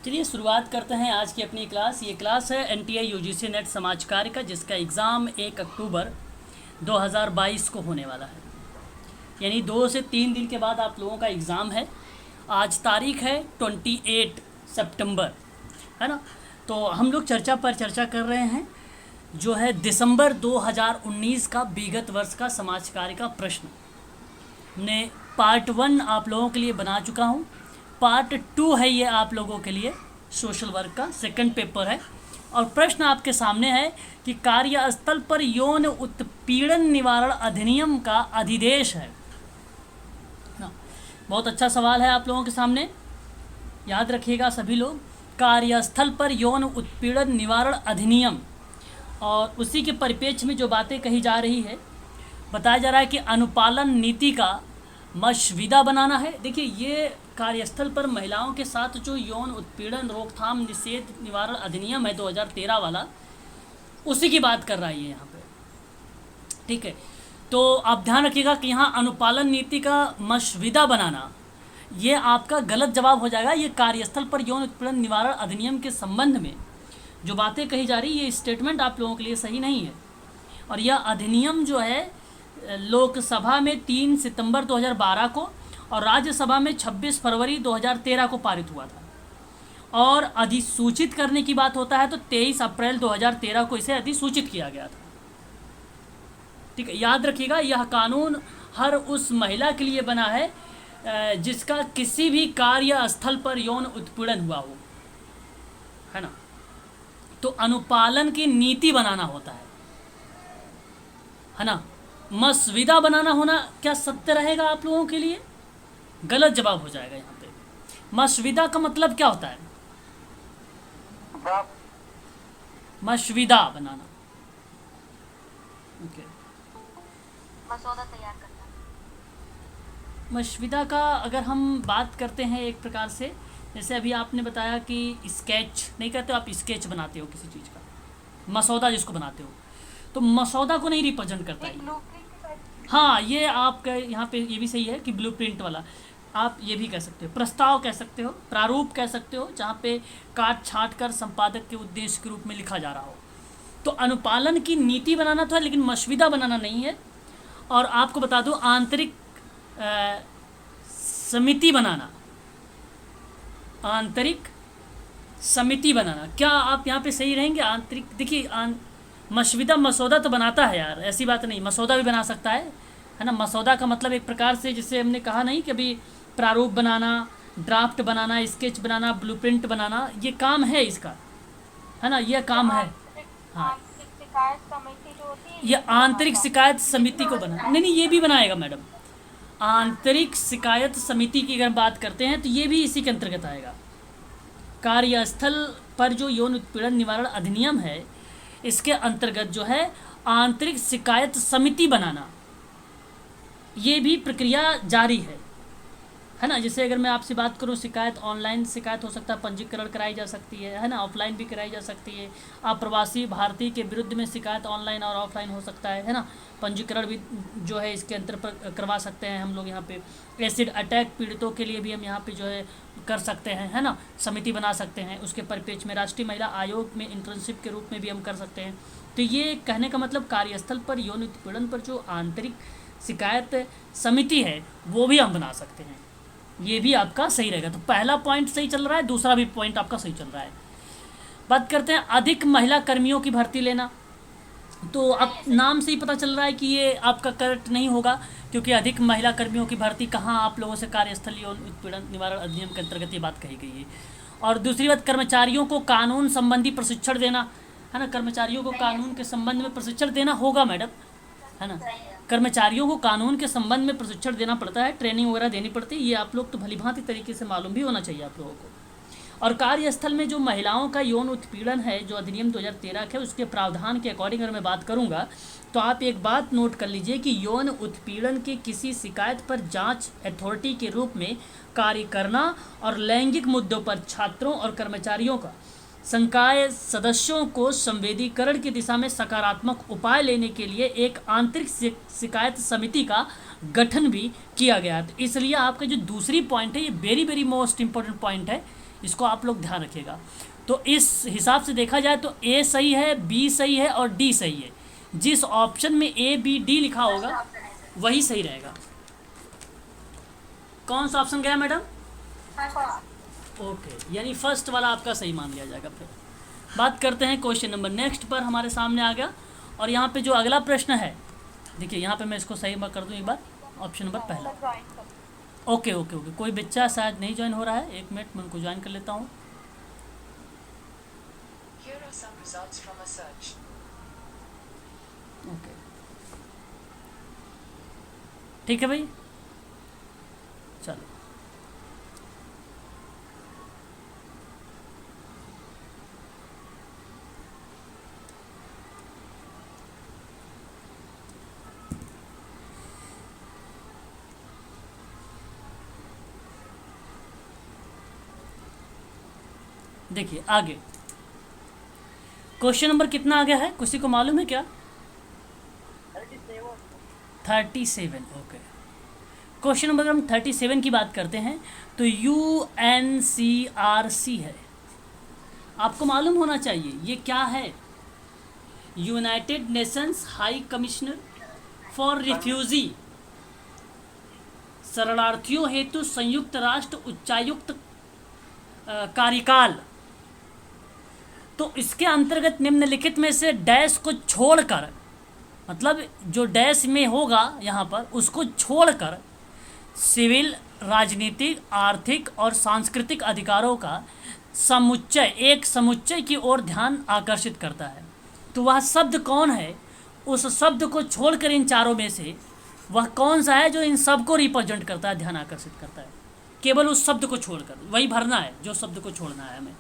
चलिए शुरुआत करते हैं आज की अपनी क्लास। ये क्लास है एनटीए यूजीसी नेट समाज कार्य का, जिसका एग्ज़ाम 1 अक्टूबर 2022 को होने वाला है। यानी 2 से 3 दिन के बाद आप लोगों का एग्ज़ाम है। आज तारीख है 28 सितंबर, है ना। तो हम लोग चर्चा पर चर्चा कर रहे हैं जो है दिसंबर 2019 का विगत वर्ष का समाज कार्य का प्रश्न। हमने पार्ट 1 आप लोगों के लिए बना चुका हूँ। पार्ट 2 है ये आप लोगों के लिए सोशल वर्क का सेकंड पेपर है। और प्रश्न आपके सामने है कि कार्यस्थल पर यौन उत्पीड़न निवारण अधिनियम का अधिदेश है ना। बहुत अच्छा सवाल है आप लोगों के सामने, याद रखिएगा सभी लोग। कार्यस्थल पर यौन उत्पीड़न निवारण अधिनियम, और उसी के परिप्रेक्ष्य में जो बातें कही जा रही है, बताया जा रहा है कि अनुपालन नीति का मसविदा बनाना है। देखिए, ये कार्यस्थल पर महिलाओं के साथ जो यौन उत्पीड़न रोकथाम निषेध निवारण अधिनियम है 2013 वाला, उसी की बात कर रहा है ये यहाँ पे, ठीक है। तो आप ध्यान रखिएगा कि यहाँ अनुपालन नीति का मसविदा बनाना, ये आपका गलत जवाब हो जाएगा। ये कार्यस्थल पर यौन उत्पीड़न निवारण अधिनियम के संबंध में जो बातें कही जा रही, ये स्टेटमेंट आप लोगों के लिए सही नहीं है। और यह अधिनियम जो है लोकसभा में 3 सितंबर 2012 को और राज्यसभा में 26 फरवरी 2013 को पारित हुआ था। और अधिसूचित करने की बात होता है तो 23 अप्रैल 2013 को इसे अधिसूचित किया गया था, ठीक है। याद रखिएगा, यह कानून हर उस महिला के लिए बना है जिसका किसी भी कार्यस्थल पर यौन उत्पीड़न हुआ हो, है ना। तो अनुपालन की नीति बनाना होता है ना। मसविदा बनाना होना क्या सत्य रहेगा आप लोगों के लिए? गलत जवाब हो जाएगा यहाँ पे। मसविदा का मतलब क्या होता है? मसविदा बनाना, ओके। मसौदा तैयार करना। मसविदा का अगर हम बात करते हैं एक प्रकार से, जैसे अभी आपने बताया कि स्केच नहीं कहते हो, आप स्केच बनाते हो किसी चीज़ का, मसौदा जिसको बनाते हो, तो मसौदा को नहीं रिप्रेजेंट करता है। हाँ, ये आपका यहाँ पे ये भी सही है कि ब्लूप्रिंट वाला, आप ये भी कह सकते हो, प्रस्ताव कह सकते हो, प्रारूप कह सकते हो, जहाँ पे काट छाट कर संपादक के उद्देश्य के रूप में लिखा जा रहा हो। तो अनुपालन की नीति बनाना तो है, लेकिन मसविदा बनाना नहीं है। और आपको बता दूँ, आंतरिक समिति बनाना, आंतरिक समिति बनाना, क्या आप यहाँ पे सही रहेंगे? आंतरिक, देखिए मसविदा मसौदा तो बनाता है यार, ऐसी बात नहीं, मसौदा भी बना सकता है ना। मसौदा का मतलब एक प्रकार से, जिसे हमने कहा नहीं कि अभी प्रारूप बनाना, ड्राफ्ट बनाना, स्केच बनाना, ब्लूप्रिंट बनाना, ये काम है इसका, है ना, ये काम है। हाँ, ये आंतरिक शिकायत समिति को बना, नहीं, ये भी बनाएगा मैडम। आंतरिक शिकायत समिति की अगर बात करते हैं तो ये भी इसी के अंतर्गत आएगा। कार्यस्थल पर जो यौन उत्पीड़न निवारण अधिनियम है, इसके अंतर्गत जो है आंतरिक शिकायत समिति बनाना, ये भी प्रक्रिया जारी है ना। जैसे अगर मैं आपसे बात करूं, शिकायत ऑनलाइन शिकायत हो सकता है, पंजीकरण कराई जा सकती है ना, ऑफलाइन भी कराई जा सकती है। अप्रवासी भारतीय के विरुद्ध में शिकायत ऑनलाइन और ऑफलाइन हो सकता है ना। पंजीकरण भी जो है इसके अंतर्गत करवा सकते हैं हम लोग यहाँ पे। एसिड अटैक पीड़ितों के लिए भी हम यहाँ पे जो है कर सकते हैं, है ना, समिति बना सकते हैं। उसके परिप्रेक्ष्य में राष्ट्रीय महिला आयोग में इंटर्नशिप के रूप में भी हम कर सकते हैं। तो ये कहने का मतलब कार्यस्थल पर यौन उत्पीड़न पर जो आंतरिक शिकायत समिति है वो भी हम बना सकते हैं। ये भी आपका सही रहेगा। तो पहला पॉइंट सही चल रहा है, दूसरा भी पॉइंट आपका सही चल रहा है। बात करते हैं अधिक महिला कर्मियों की भर्ती लेना। तो अब नाम से ही पता चल रहा है कि ये आपका करेक्ट नहीं होगा, क्योंकि अधिक महिला कर्मियों की भर्ती कहाँ आप लोगों से कार्यस्थल यौन उत्पीड़न निवारण अधिनियम के अंतर्गत ये बात कही गई है। और दूसरी बात, कर्मचारियों को कानून संबंधी प्रशिक्षण देना, है ना। कर्मचारियों को कानून के संबंध में प्रशिक्षण देना होगा मैडम, है ना। कर्मचारियों को कानून के संबंध में प्रशिक्षण देना पड़ता है, ट्रेनिंग वगैरह देनी पड़ती है। ये आप लोग तो भलीभांति तरीके से मालूम भी होना चाहिए आप लोगों को। और कार्यस्थल में जो महिलाओं का यौन उत्पीड़न है, जो अधिनियम 2013 है, उसके प्रावधान के अकॉर्डिंग अगर मैं बात करूंगा, तो आप एक बात नोट कर लीजिए कि यौन उत्पीड़न की किसी शिकायत पर जांच अथॉरिटी के रूप में कार्य करना और लैंगिक मुद्दों पर छात्रों और कर्मचारियों का संकाय सदस्यों को संवेदीकरण की दिशा में सकारात्मक उपाय लेने के लिए एक आंतरिक शिकायत समिति का गठन भी किया गया। तो इसलिए आपका जो दूसरी पॉइंट है, ये very very most important point है। इसको आप लोग ध्यान रखिएगा। तो इस हिसाब से देखा जाए तो ए सही है, बी सही है और डी सही है। जिस ऑप्शन में ए बी डी लिखा होगा वही सही रहेगा। कौन सा ऑप्शन गया मैडम? ओके, यानी फर्स्ट वाला आपका सही मान लिया जाएगा। फिर बात करते हैं क्वेश्चन नंबर नेक्स्ट पर, हमारे सामने आ गया। और यहाँ पे जो अगला प्रश्न है, देखिए यहाँ पे मैं इसको सही कर दूँ एक बार। ऑप्शन नंबर पहला। ओके ओके ओके, कोई बच्चा शायद नहीं ज्वाइन हो रहा है, 1 मिनट मैं उनको ज्वाइन कर लेता हूँ। ओके ठीक है भाई, चलो। देखिए आगे क्वेश्चन नंबर कितना आ गया है, किसी को मालूम है क्या? 37। ओके, क्वेश्चन नंबर हम 37 की बात करते हैं तो UNCRC है। आपको मालूम होना चाहिए ये क्या है। United Nations high commissioner for refugee, शरणार्थियों हेतु संयुक्त राष्ट्र उच्चायुक्त कार्यकाल। तो इसके अंतर्गत निम्नलिखित में से डैश को छोड़कर, मतलब जो डैश में होगा यहाँ पर उसको छोड़कर सिविल, राजनीतिक, आर्थिक और सांस्कृतिक अधिकारों का समुच्चय, एक समुच्चय की ओर ध्यान आकर्षित करता है। तो वह शब्द कौन है? उस शब्द को छोड़कर इन चारों में से वह कौन सा है जो इन सब को रिप्रेजेंट करता है, ध्यान आकर्षित करता है? केवल उस शब्द को छोड़कर वही भरना है जो शब्द को छोड़ना है हमें।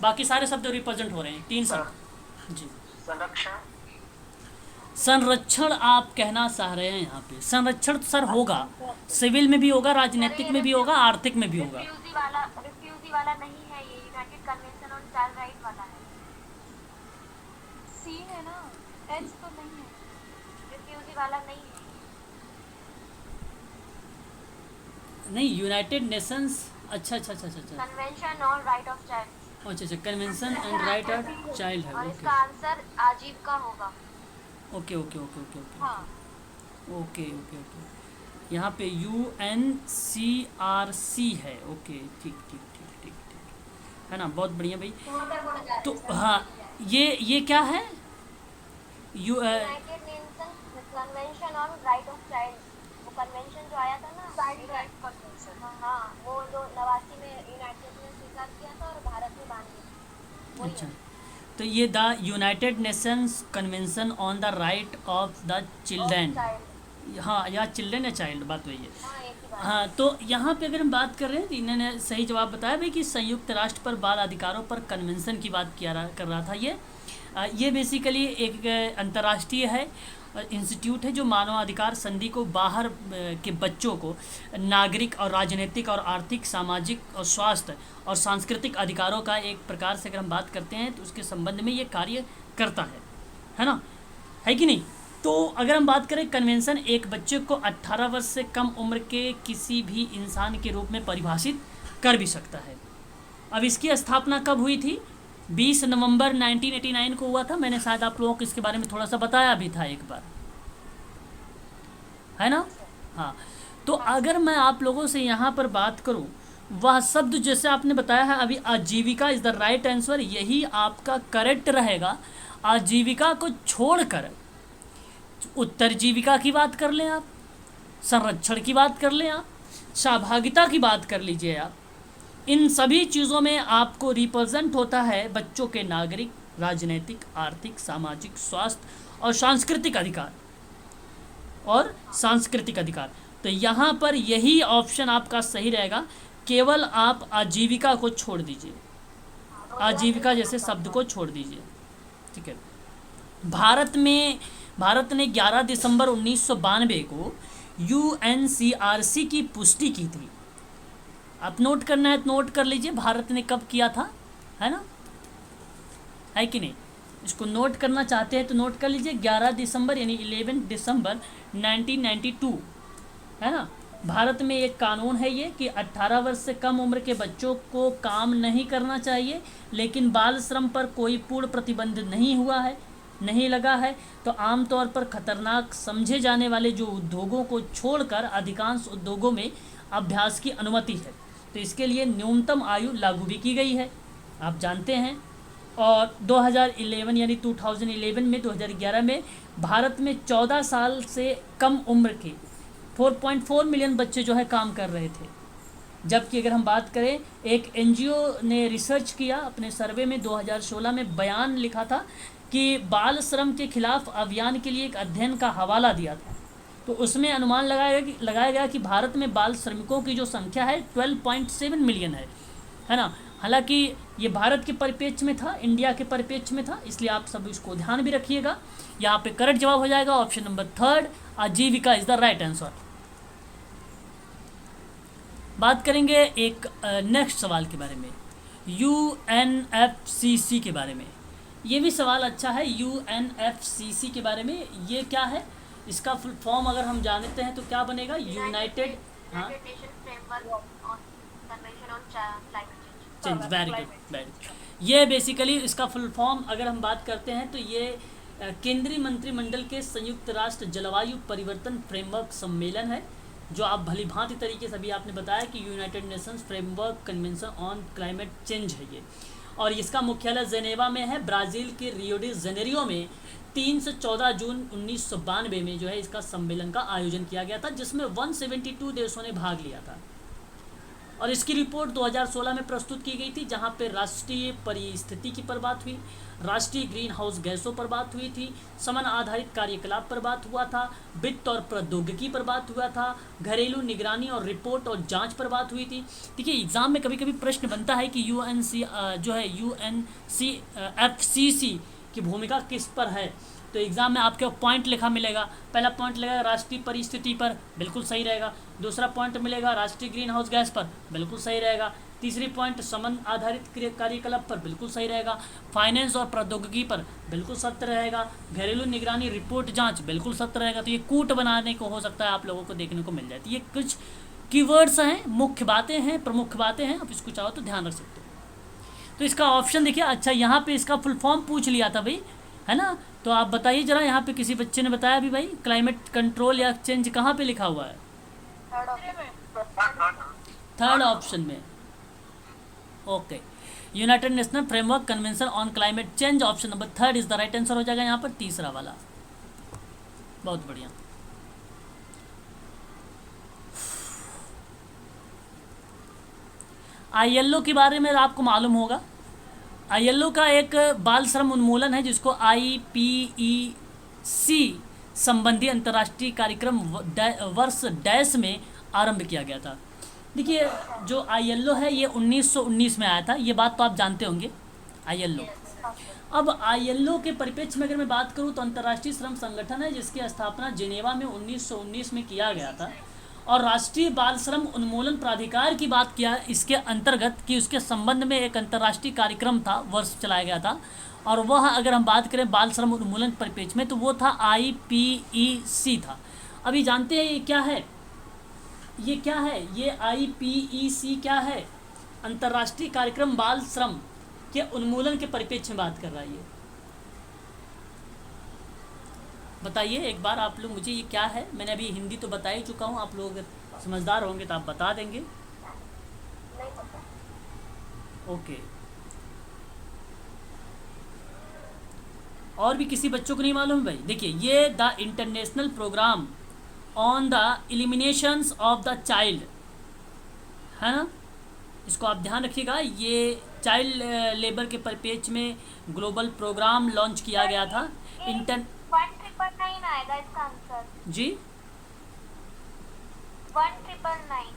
बाकी सारे शब्द रिप्रेजेंट हो रहे हैं, 3 शब्द। जी, संरक्षण आप कहना चाह रहे हैं यहाँ पे। संरक्षण सर होगा, सिविल में भी होगा, राजनीतिक में भी होगा, आर्थिक में भी होगा। रिफ्यूजी वाला नहीं है, ये United convention on child right वाला है। सी है ना, एच तो नहीं है, रिफ्यूजी वाला नहीं है। नहीं, यूनाइटेड नेशंस, अच्छा, convention on right of child. अच्छा, convention and right of child है। और ओके इसका आंसर आजीविका होगा। Okay okay okay okay okay हाँ, ओके ओके ओके, यहाँ पे UNCRC है। ओके, ठीक है ना, बहुत बढ़िया भाई। तो हाँ, ये क्या है? United Nations convention on right of child, वो कन्वेंशन जो आया था ना, चाइल्ड राइट कन्वेंशन। हाँ, वो जो 89 में यूनाइटेड ने स्वीकार किया था और भारत में मान लिया। अच्छा, तो ये the United Nations convention on the right of the children. हाँ, या चिल्ड्रेन या चाइल्ड, बात वही है। हाँ, तो यहाँ पे अगर हम बात कर रहे हैं, इन्होंने सही जवाब बताया भाई कि संयुक्त राष्ट्र पर बाल अधिकारों कर कन्वेंशन की बात कर रहा था। ये बेसिकली एक अंतर्राष्ट्रीय है, इंस्टीट्यूट है जो मानवाधिकार संधि को बाहर के बच्चों को नागरिक और राजनीतिक और आर्थिक, सामाजिक और स्वास्थ्य और सांस्कृतिक अधिकारों का एक प्रकार से अगर हम बात करते हैं तो उसके संबंध में ये कार्य करता है ना, है कि नहीं? तो अगर हम बात करें, कन्वेंशन एक बच्चे को 18 वर्ष से कम उम्र के किसी भी इंसान के रूप में परिभाषित कर भी सकता है। अब इसकी स्थापना कब हुई थी? 20 नवंबर 1989 को हुआ था। मैंने शायद आप लोगों को इसके बारे में थोड़ा सा बताया भी था एक बार, है ना? हाँ, तो अगर मैं आप लोगों से यहाँ पर बात करूँ, वह शब्द जैसे आपने बताया है अभी, आजीविका इज़ द राइट आंसर, यही आपका करेक्ट रहेगा। आजीविका को छोड़कर उत्तरजीविका की बात कर लें आप, संरक्षण की बात कर लें आप, सहभागिता की बात कर लीजिए आप, इन सभी चीज़ों में आपको रिप्रेजेंट होता है बच्चों के नागरिक, राजनीतिक, आर्थिक, सामाजिक, स्वास्थ्य और सांस्कृतिक अधिकार। तो यहाँ पर यही ऑप्शन आपका सही रहेगा। केवल आप आजीविका को छोड़ दीजिए, आजीविका जैसे शब्द को छोड़ दीजिए, ठीक है। भारत ने 11 दिसंबर 1992 को UNCRC की पुष्टि की थी। आप नोट करना है तो नोट कर लीजिए, भारत ने कब किया था, है ना, है कि नहीं? इसको नोट करना चाहते हैं तो नोट कर लीजिए, 11 दिसंबर यानी 11 दिसंबर 1992, है ना। भारत में एक कानून है ये कि 18 वर्ष से कम उम्र के बच्चों को काम नहीं करना चाहिए, लेकिन बाल श्रम पर कोई पूर्ण प्रतिबंध नहीं हुआ है, नहीं लगा है। तो आमतौर पर खतरनाक समझे जाने वाले जो उद्योगों को छोड़कर अधिकांश उद्योगों में अभ्यास की अनुमति है। तो इसके लिए न्यूनतम आयु लागू भी की गई है, आप जानते हैं। और 2011 यानी 2011 में भारत में 14 साल से कम उम्र के 4.4 मिलियन बच्चे जो है काम कर रहे थे। जबकि अगर हम बात करें, एक एनजीओ ने रिसर्च किया अपने सर्वे में 2016 में बयान लिखा था कि बाल श्रम के खिलाफ अभियान के लिए एक अध्ययन का हवाला दिया था। तो उसमें अनुमान लगाया गया कि भारत में बाल श्रमिकों की जो संख्या है 12.7 मिलियन है ना। हालांकि ये भारत के परिप्रेक्ष्य में था, इंडिया के परिप्रेक्ष्य में था, इसलिए आप सब इसको ध्यान भी रखिएगा। यहाँ पे करेक्ट जवाब हो जाएगा ऑप्शन नंबर 3, आजीविका इज द राइट आंसर। बात करेंगे एक नेक्स्ट सवाल के बारे में, यूएनएफसीसी के बारे में। ये भी सवाल अच्छा है, यूएनएफसीसी के बारे में। ये क्या है, इसका फुल फॉर्म अगर हम जानते हैं तो क्या बनेगा, United change. Very good, very. ये बेसिकली इसका फुल फॉर्म अगर हम बात करते हैं तो ये केंद्रीय मंत्रिमंडल के संयुक्त राष्ट्र जलवायु परिवर्तन फ्रेमवर्क सम्मेलन है, जो आप भली भांति तरीके से अभी आपने बताया कि United Nations framework convention on climate change है ये। और इसका मुख्यालय जेनेवा में है, ब्राज़ील के रियो डी जेनेरियो में 3 से 14 जून 1992 में जो है इसका सम्मेलन का आयोजन किया गया था, जिसमें 172 देशों ने भाग लिया था। और इसकी रिपोर्ट 2016 में प्रस्तुत की गई थी, जहां पे राष्ट्रीय परिस्थितिकी पर बात हुई, राष्ट्रीय ग्रीन हाउस गैसों पर बात हुई थी, समन आधारित कार्यकलाप पर बात हुआ था, वित्त और प्रौद्योगिकी पर बात हुआ था, घरेलू निगरानी और रिपोर्ट और जांच पर बात हुई थी। देखिए एग्जाम में कभी कभी प्रश्न बनता है कि यूएनएफसीसी की भूमिका किस पर है। तो एग्ज़ाम में आपके पॉइंट लिखा मिलेगा। पहला पॉइंट लगेगा राष्ट्रीय परिस्थिति पर, बिल्कुल सही रहेगा। दूसरा पॉइंट मिलेगा राष्ट्रीय ग्रीन हाउस गैस पर, बिल्कुल सही रहेगा। तीसरी पॉइंट समन आधारित कार्यकलाप पर, बिल्कुल सही रहेगा। फाइनेंस और प्रौद्योगिकी पर बिल्कुल सत्य रहेगा। घरेलू निगरानी रिपोर्ट जांच बिल्कुल सत्य रहेगा। तो ये कूट बनाने को हो सकता है आप लोगों को देखने को मिल जाती है। ये कुछ कीवर्ड्स हैं, मुख्य बातें हैं, प्रमुख बातें हैं, आप इसको चाहो तो ध्यान रख सकते हो। तो इसका ऑप्शन देखिए, अच्छा यहाँ पे इसका फुल फॉर्म पूछ लिया था भाई, है ना। तो आप बताइए जरा, यहाँ पे किसी बच्चे ने बताया भी भाई क्लाइमेट कंट्रोल या चेंज कहाँ पे लिखा हुआ है, थर्ड ऑप्शन में। Okay, United national framework convention on climate change, option number 3 is the right answer हो जाएगा यहाँ पर, तीसरा वाला। बहुत बढ़िया। आईएलओ के बारे में आपको मालूम होगा, आईएलओ का एक बाल श्रम उन्मूलन है जिसको आईपीईसी संबंधी अंतर्राष्ट्रीय कार्यक्रम वर्ष डैश में आरंभ किया गया था। देखिए जो आईएलओ है ये 1919 में आया था, ये बात तो आप जानते होंगे आईएलओ। अब आईएलओ के परिप्रेक्ष्य में अगर मैं बात करूं तो अंतर्राष्ट्रीय श्रम संगठन है जिसकी स्थापना जिनेवा में 1919 में किया गया था। और राष्ट्रीय बाल श्रम उन्मूलन प्राधिकार की बात किया इसके अंतर्गत कि उसके संबंध में एक अंतर्राष्ट्रीय कार्यक्रम था, वर्ष चलाया गया था। और वह अगर हम बात करें बाल श्रम उन्मूलन परिप्रेक्ष्य में तो वो था आईपीईसी था। अभी जानते हैं ये क्या है, ये क्या है, ये आईपीईसी क्या है, अंतर्राष्ट्रीय कार्यक्रम बाल श्रम के उन्मूलन के परिप्रेक्ष्य में बात कर रहा है। ये बताइए एक बार आप लोग मुझे, ये क्या है। मैंने अभी हिंदी तो बता ही चुका हूँ, आप लोग अगर समझदार होंगे तो आप बता देंगे। ओके, और भी किसी बच्चों को नहीं मालूम है भाई। देखिए ये the international programme on the eliminations of the child है ना, इसको आप ध्यान रखिएगा। ये चाइल्ड लेबर के परिप्रेक्ष्य में ग्लोबल प्रोग्राम लॉन्च किया गया था। 1999 आएगा इसका आंसर जी, 1999।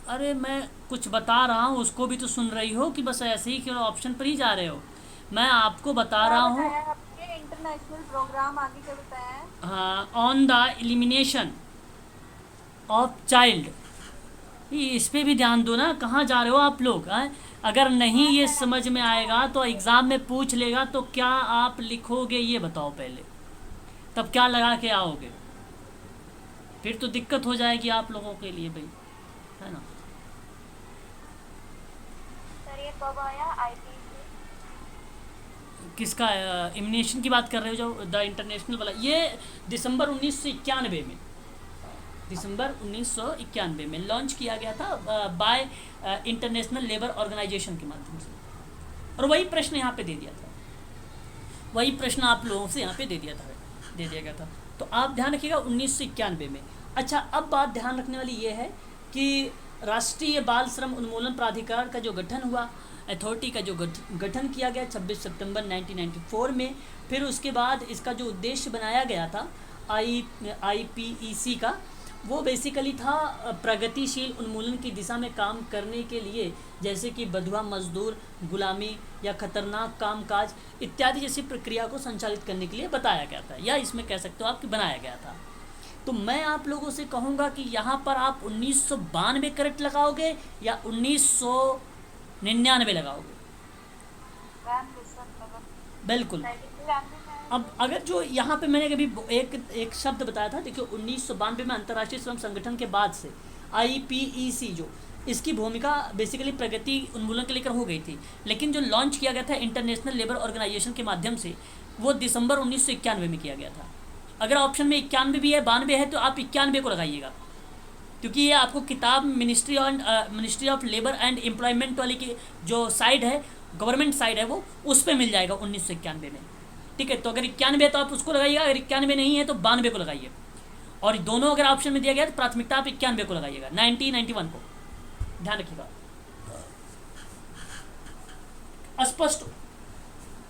अरे मैं कुछ बता रहा हूँ, उसको भी तो सुन रही हो कि बस ऐसे ही क्यों ऑप्शन पर ही जा रहे हो। मैं आपको बता रहा हूँ इंटरनेशनल प्रोग्राम आगे क्या बताया है, हाँ, on the elimination of child. इस पे भी ध्यान दो ना, कहाँ जा रहे हो आप लोग हैं। अगर नहीं ये समझ में आएगा तो एग्ज़ाम में पूछ लेगा तो क्या आप लिखोगे ये बताओ पहले, तब क्या लगा के आओगे। फिर तो दिक्कत हो जाएगी आप लोगों के लिए भाई, है ना। सर ये कब आया आईपीसी? किसका इमिनेशन की बात कर रहे हो जो द इंटरनेशनल वाला? ये दिसंबर 1991 में, दिसंबर 1991 में लॉन्च किया गया था बाय इंटरनेशनल लेबर ऑर्गेनाइजेशन के माध्यम से, और वही प्रश्न यहाँ पे दे दिया था, वही प्रश्न आप लोगों से यहाँ पे दे दिया गया था। तो आप ध्यान रखिएगा 1991 में। अच्छा, अब बात ध्यान रखने वाली ये है कि राष्ट्रीय बाल श्रम उन्मूलन प्राधिकार का जो गठन हुआ, अथॉरिटी का जो गठन किया गया 26 सितंबर 1994 में, फिर उसके बाद इसका जो उद्देश्य बनाया गया था IPEC का, वो बेसिकली था प्रगतिशील उन्मूलन की दिशा में काम करने के लिए, जैसे कि बंधुआ मजदूर, गुलामी या खतरनाक कामकाज इत्यादि जैसी प्रक्रिया को संचालित करने के लिए बताया गया था, या इसमें कह सकते हो आप कि बनाया गया था। तो मैं आप लोगों से कहूँगा कि यहाँ पर आप 1992 करेक्ट लगाओगे या 1999 लगाओगे? बिल्कुल। अब अगर जो यहाँ पे मैंने कभी एक शब्द बताया था, देखिए 1992 में अंतर्राष्ट्रीय श्रम संगठन के बाद से IPEC जो इसकी भूमिका बेसिकली प्रगति उन्मूलन के लेकर हो गई थी, लेकिन जो लॉन्च किया गया था इंटरनेशनल लेबर ऑर्गेनाइजेशन के माध्यम से, वो दिसंबर 1991 में किया गया था। अगर ऑप्शन में 91 भी है, 92 है, तो आप 91 को लगाइएगा, क्योंकि ये आपको किताब ministry of labour and employment वाली की जो साइड है, गवर्नमेंट साइड है, वो उस पर मिल जाएगा 1991 में। ठीक है, तो अगर 91 है तो आप उसको लगाइएगा, अगर 91 नहीं है तो 92 को लगाइए, और दोनों अगर ऑप्शन में दिया गया तो प्राथमिकता आप 91 को लगाइएगा, 91 को। ध्यान रखिएगा। स्पष्ट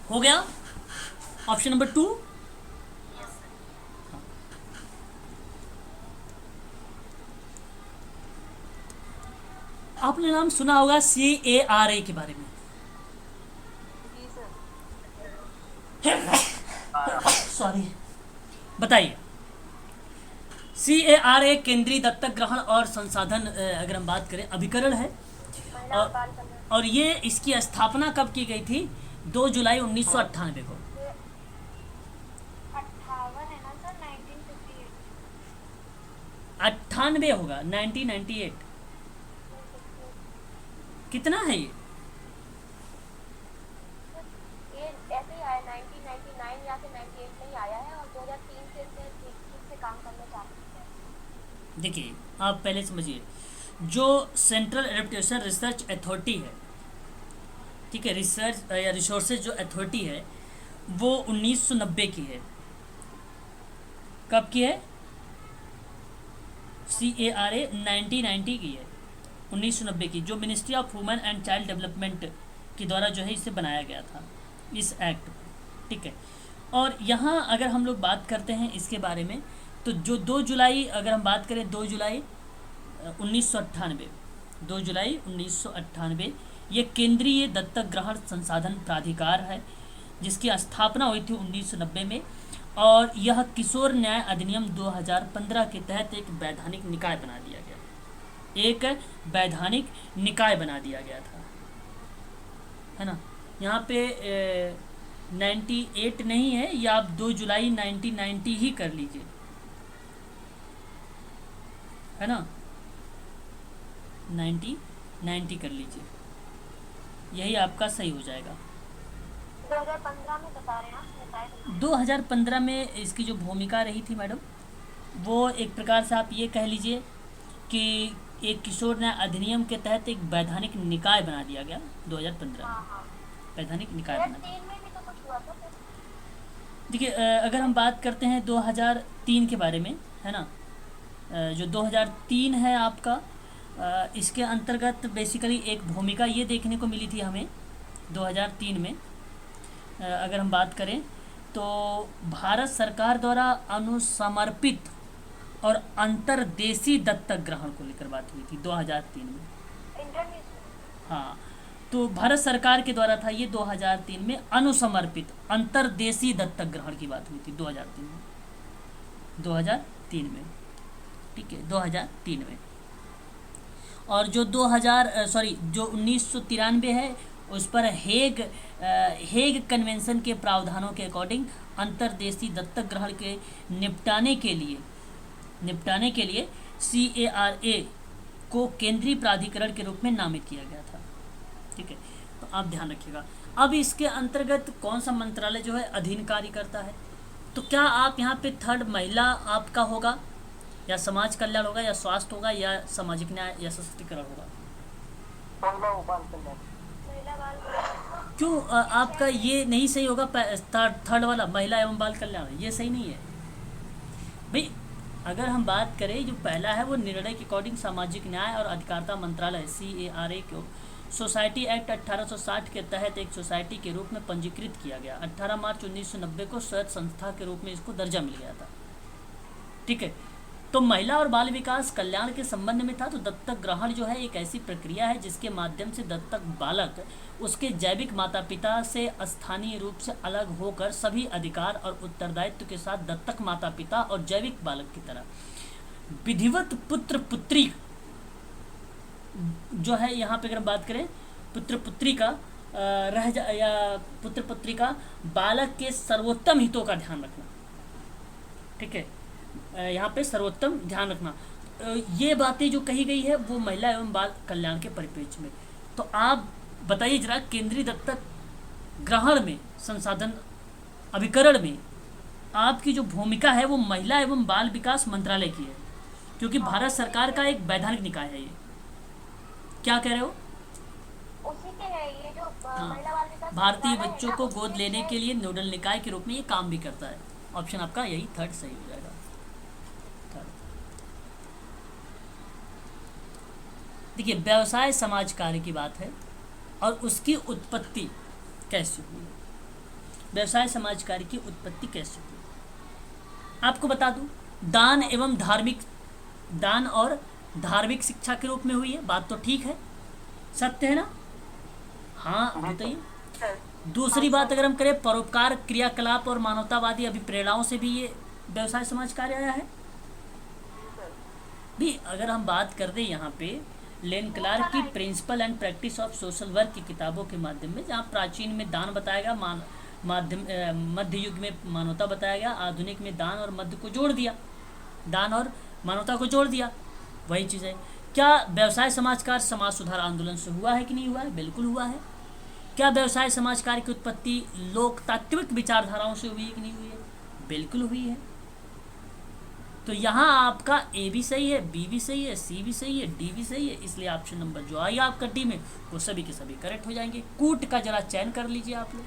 हो गया ऑप्शन नंबर 2? आपने नाम सुना होगा CARA के बारे में? सॉरी, बताइए। CARA केंद्रीय दत्तक ग्रहण और संसाधन, अगर हम बात करें, अभिकरण है, और ये इसकी स्थापना कब की गई थी? 2 जुलाई 1998 को। 98 होगा, 1998 कितना है ये? ऐसे ही आया 1999 या फिर 98 में ही आया है, और 2003 से ठीक से काम करना चाहते हैं। देखिए, आप पहले समझिए, जो सेंट्रल एडेप्टेशन रिसर्च अथॉरिटी है, ठीक है, रिसर्च या रिसोर्सेज जो अथॉरिटी है, वो 1990 की है। कब की है? CARA 1990 की है, 1990 की, जो ministry of women and child development के द्वारा जो है इसे बनाया गया था, इस एक्ट। ठीक है, और यहाँ अगर हम लोग बात करते हैं इसके बारे में, तो जो 2 जुलाई, अगर हम बात करें 2 जुलाई 1998, 2 जुलाई 1998, ये केंद्रीय दत्तक ग्रहण संसाधन प्राधिकार है, जिसकी स्थापना हुई थी 1990 में, और यह किशोर न्याय अधिनियम 2015 के तहत एक वैधानिक निकाय बना दिया गया, एक वैधानिक निकाय बना दिया गया था, है ना। यहाँ पे 98 नहीं है, या आप 2 जुलाई 1990 ही कर लीजिए, है ना, 90 कर लीजिए, यही आपका सही हो जाएगा। 2015 में बता रहे हैं? 2015 में इसकी जो भूमिका रही थी मैडम, वो एक प्रकार से आप ये कह लीजिए कि एक किशोर न्याय अधिनियम के तहत एक वैधानिक निकाय बना दिया गया 2015 में, वैधानिक निकाय बना दिया। देखिए, अगर हम बात करते हैं 2003 के बारे में, है ना, जो 2003 है आपका, इसके अंतर्गत बेसिकली एक भूमिका ये देखने को मिली थी हमें 2003 में, अगर हम बात करें तो भारत सरकार द्वारा अनुसमर्पित और अंतर्देशीय दत्तक ग्रहण को लेकर बात हुई थी 2003 में। हाँ, तो भारत सरकार के द्वारा था ये 2003 में, अनुसमर्पित अंतर्देशीय दत्तक ग्रहण की बात हुई थी 2003 में। ठीक है, 2003 में। और जो 1993 है, उस पर हेग कन्वेंशन के प्रावधानों के अकॉर्डिंग अंतर्देशीय दत्तक ग्रहण के निपटाने के लिए निपटाने के लिए CARA को केंद्रीय प्राधिकरण के रूप में नामित किया गया था। ठीक है, तो आप ध्यान रखिएगा। अब इसके अंतर्गत कौन सा मंत्रालय जो है अधीन कार्य करता है, तो क्या आप यहाँ पे थर्ड महिला आपका होगा, या समाज कल्याण होगा, या स्वास्थ्य होगा, या सामाजिक न्याय या सशक्तिकरण होगा? महिला बाल कल्याण। क्यों आपका ये नहीं सही होगा? थर्ड वाला महिला एवं बाल कल्याण ये सही नहीं है भाई। अगर हम बात करें जो पहला है वो निर्णय के अकॉर्डिंग सामाजिक न्याय और अधिकारिता मंत्रालय CARA को सोसाइटी एक्ट 1860 के तहत एक सोसाइटी के रूप में पंजीकृत किया गया। 18 मार्च 1990 को स्वायत्त संस्था के रूप में इसको दर्जा मिल गया था। ठीक है, तो महिला और बाल विकास कल्याण के संबंध में था। तो दत्तक ग्रहण जो है एक ऐसी प्रक्रिया है जिसके माध्यम से दत्तक बालक उसके जैविक माता पिता से स्थानीय रूप से अलग होकर सभी अधिकार और उत्तरदायित्व के साथ दत्तक माता पिता और जैविक बालक की तरह विधिवत पुत्र पुत्री जो है, यहाँ पे अगर बात करें पुत्र पुत्री का या पुत्र पुत्री का बालक के सर्वोत्तम हितों का ध्यान रखना। ठीक है, यहाँ पे सर्वोत्तम ध्यान रखना। ये बातें जो कही गई है वो महिला एवं बाल कल्याण के परिप्रेक्ष्य में। तो आप बताइए जरा, केंद्रीय दत्तक ग्रहण में, संसाधन अभिकरण में आपकी जो भूमिका है वो महिला एवं बाल विकास मंत्रालय की है, क्योंकि भारत सरकार का एक वैधानिक निकाय है ये। क्या कह रहे हो? उसी के है ये जो हाँ, महिला बाल विकास भारतीय मंत्रालय है बच्चों ना, को उसी गोद में लेने से- के लिए नोडल निकाय के रूप में ये काम भी करता है। ऑप्शन आपका यही थर्ड सही हो जाएगा। थर्ड। देखिए, व्यवसाय समाज कार्य की बात है और उसकी उत्पत्ति कैसे हुई। व्यवसाय समाज कार्य की उत्पत्ति कैसे हुई आपको बता दूं, दान और धार्मिक शिक्षा के रूप में हुई है। बात तो ठीक है, सत्य है ना? हाँ बताइए। दूसरी बात अगर हम करें, परोपकार क्रियाकलाप और मानवतावादी अभिप्रेरणाओं से भी ये व्यवसाय समाज कार्य आया है भी। अगर हम बात कर दें यहाँ पे लेन क्लार्क की principle and practice of social work की किताबों के माध्यम में, जहाँ प्राचीन में दान बताया गया, मध्य युग में मानवता बताया गया, आधुनिक में दान और मध्य को जोड़ दिया, दान और मानवता को जोड़ दिया। वही चीज़ है। क्या व्यवसाय समाज कार्य समाज सुधार आंदोलन से हुआ है कि नहीं हुआ है? बिल्कुल हुआ है। क्या व्यवसाय समाज कार्य की उत्पत्ति लोकतात्विक विचारधाराओं से हुई है कि नहीं हुई है? बिल्कुल हुई है। तो यहाँ आपका ए भी सही है, बी भी सही है, सी भी सही है, डी भी सही है। इसलिए ऑप्शन नंबर जो आई आपका डी में वो सभी के सभी करेक्ट हो जाएंगे। कूट का जरा चयन कर लीजिए आप लोग।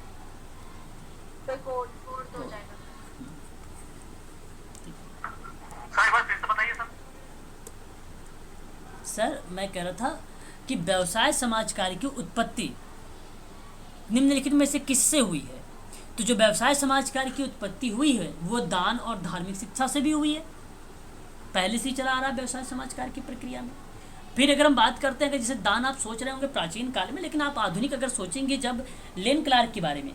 तो कोड हो जाएगा। सर मैं कह रहा था कि व्यवसाय समाज कार्य की उत्पत्ति निम्नलिखित में से किससे हुई है? तो जो व्यवसाय समाज कार्य की उत्पत्ति हुई है वो दान और धार्मिक शिक्षा से भी हुई है, पहले से ही चला आ रहा है व्यवसाय समाज कार्य की प्रक्रिया में। फिर अगर हम बात करते हैं कि जैसे दान आप सोच रहे होंगे प्राचीन काल में, लेकिन आप आधुनिक अगर सोचेंगे जब लेन क्लार्क के बारे में,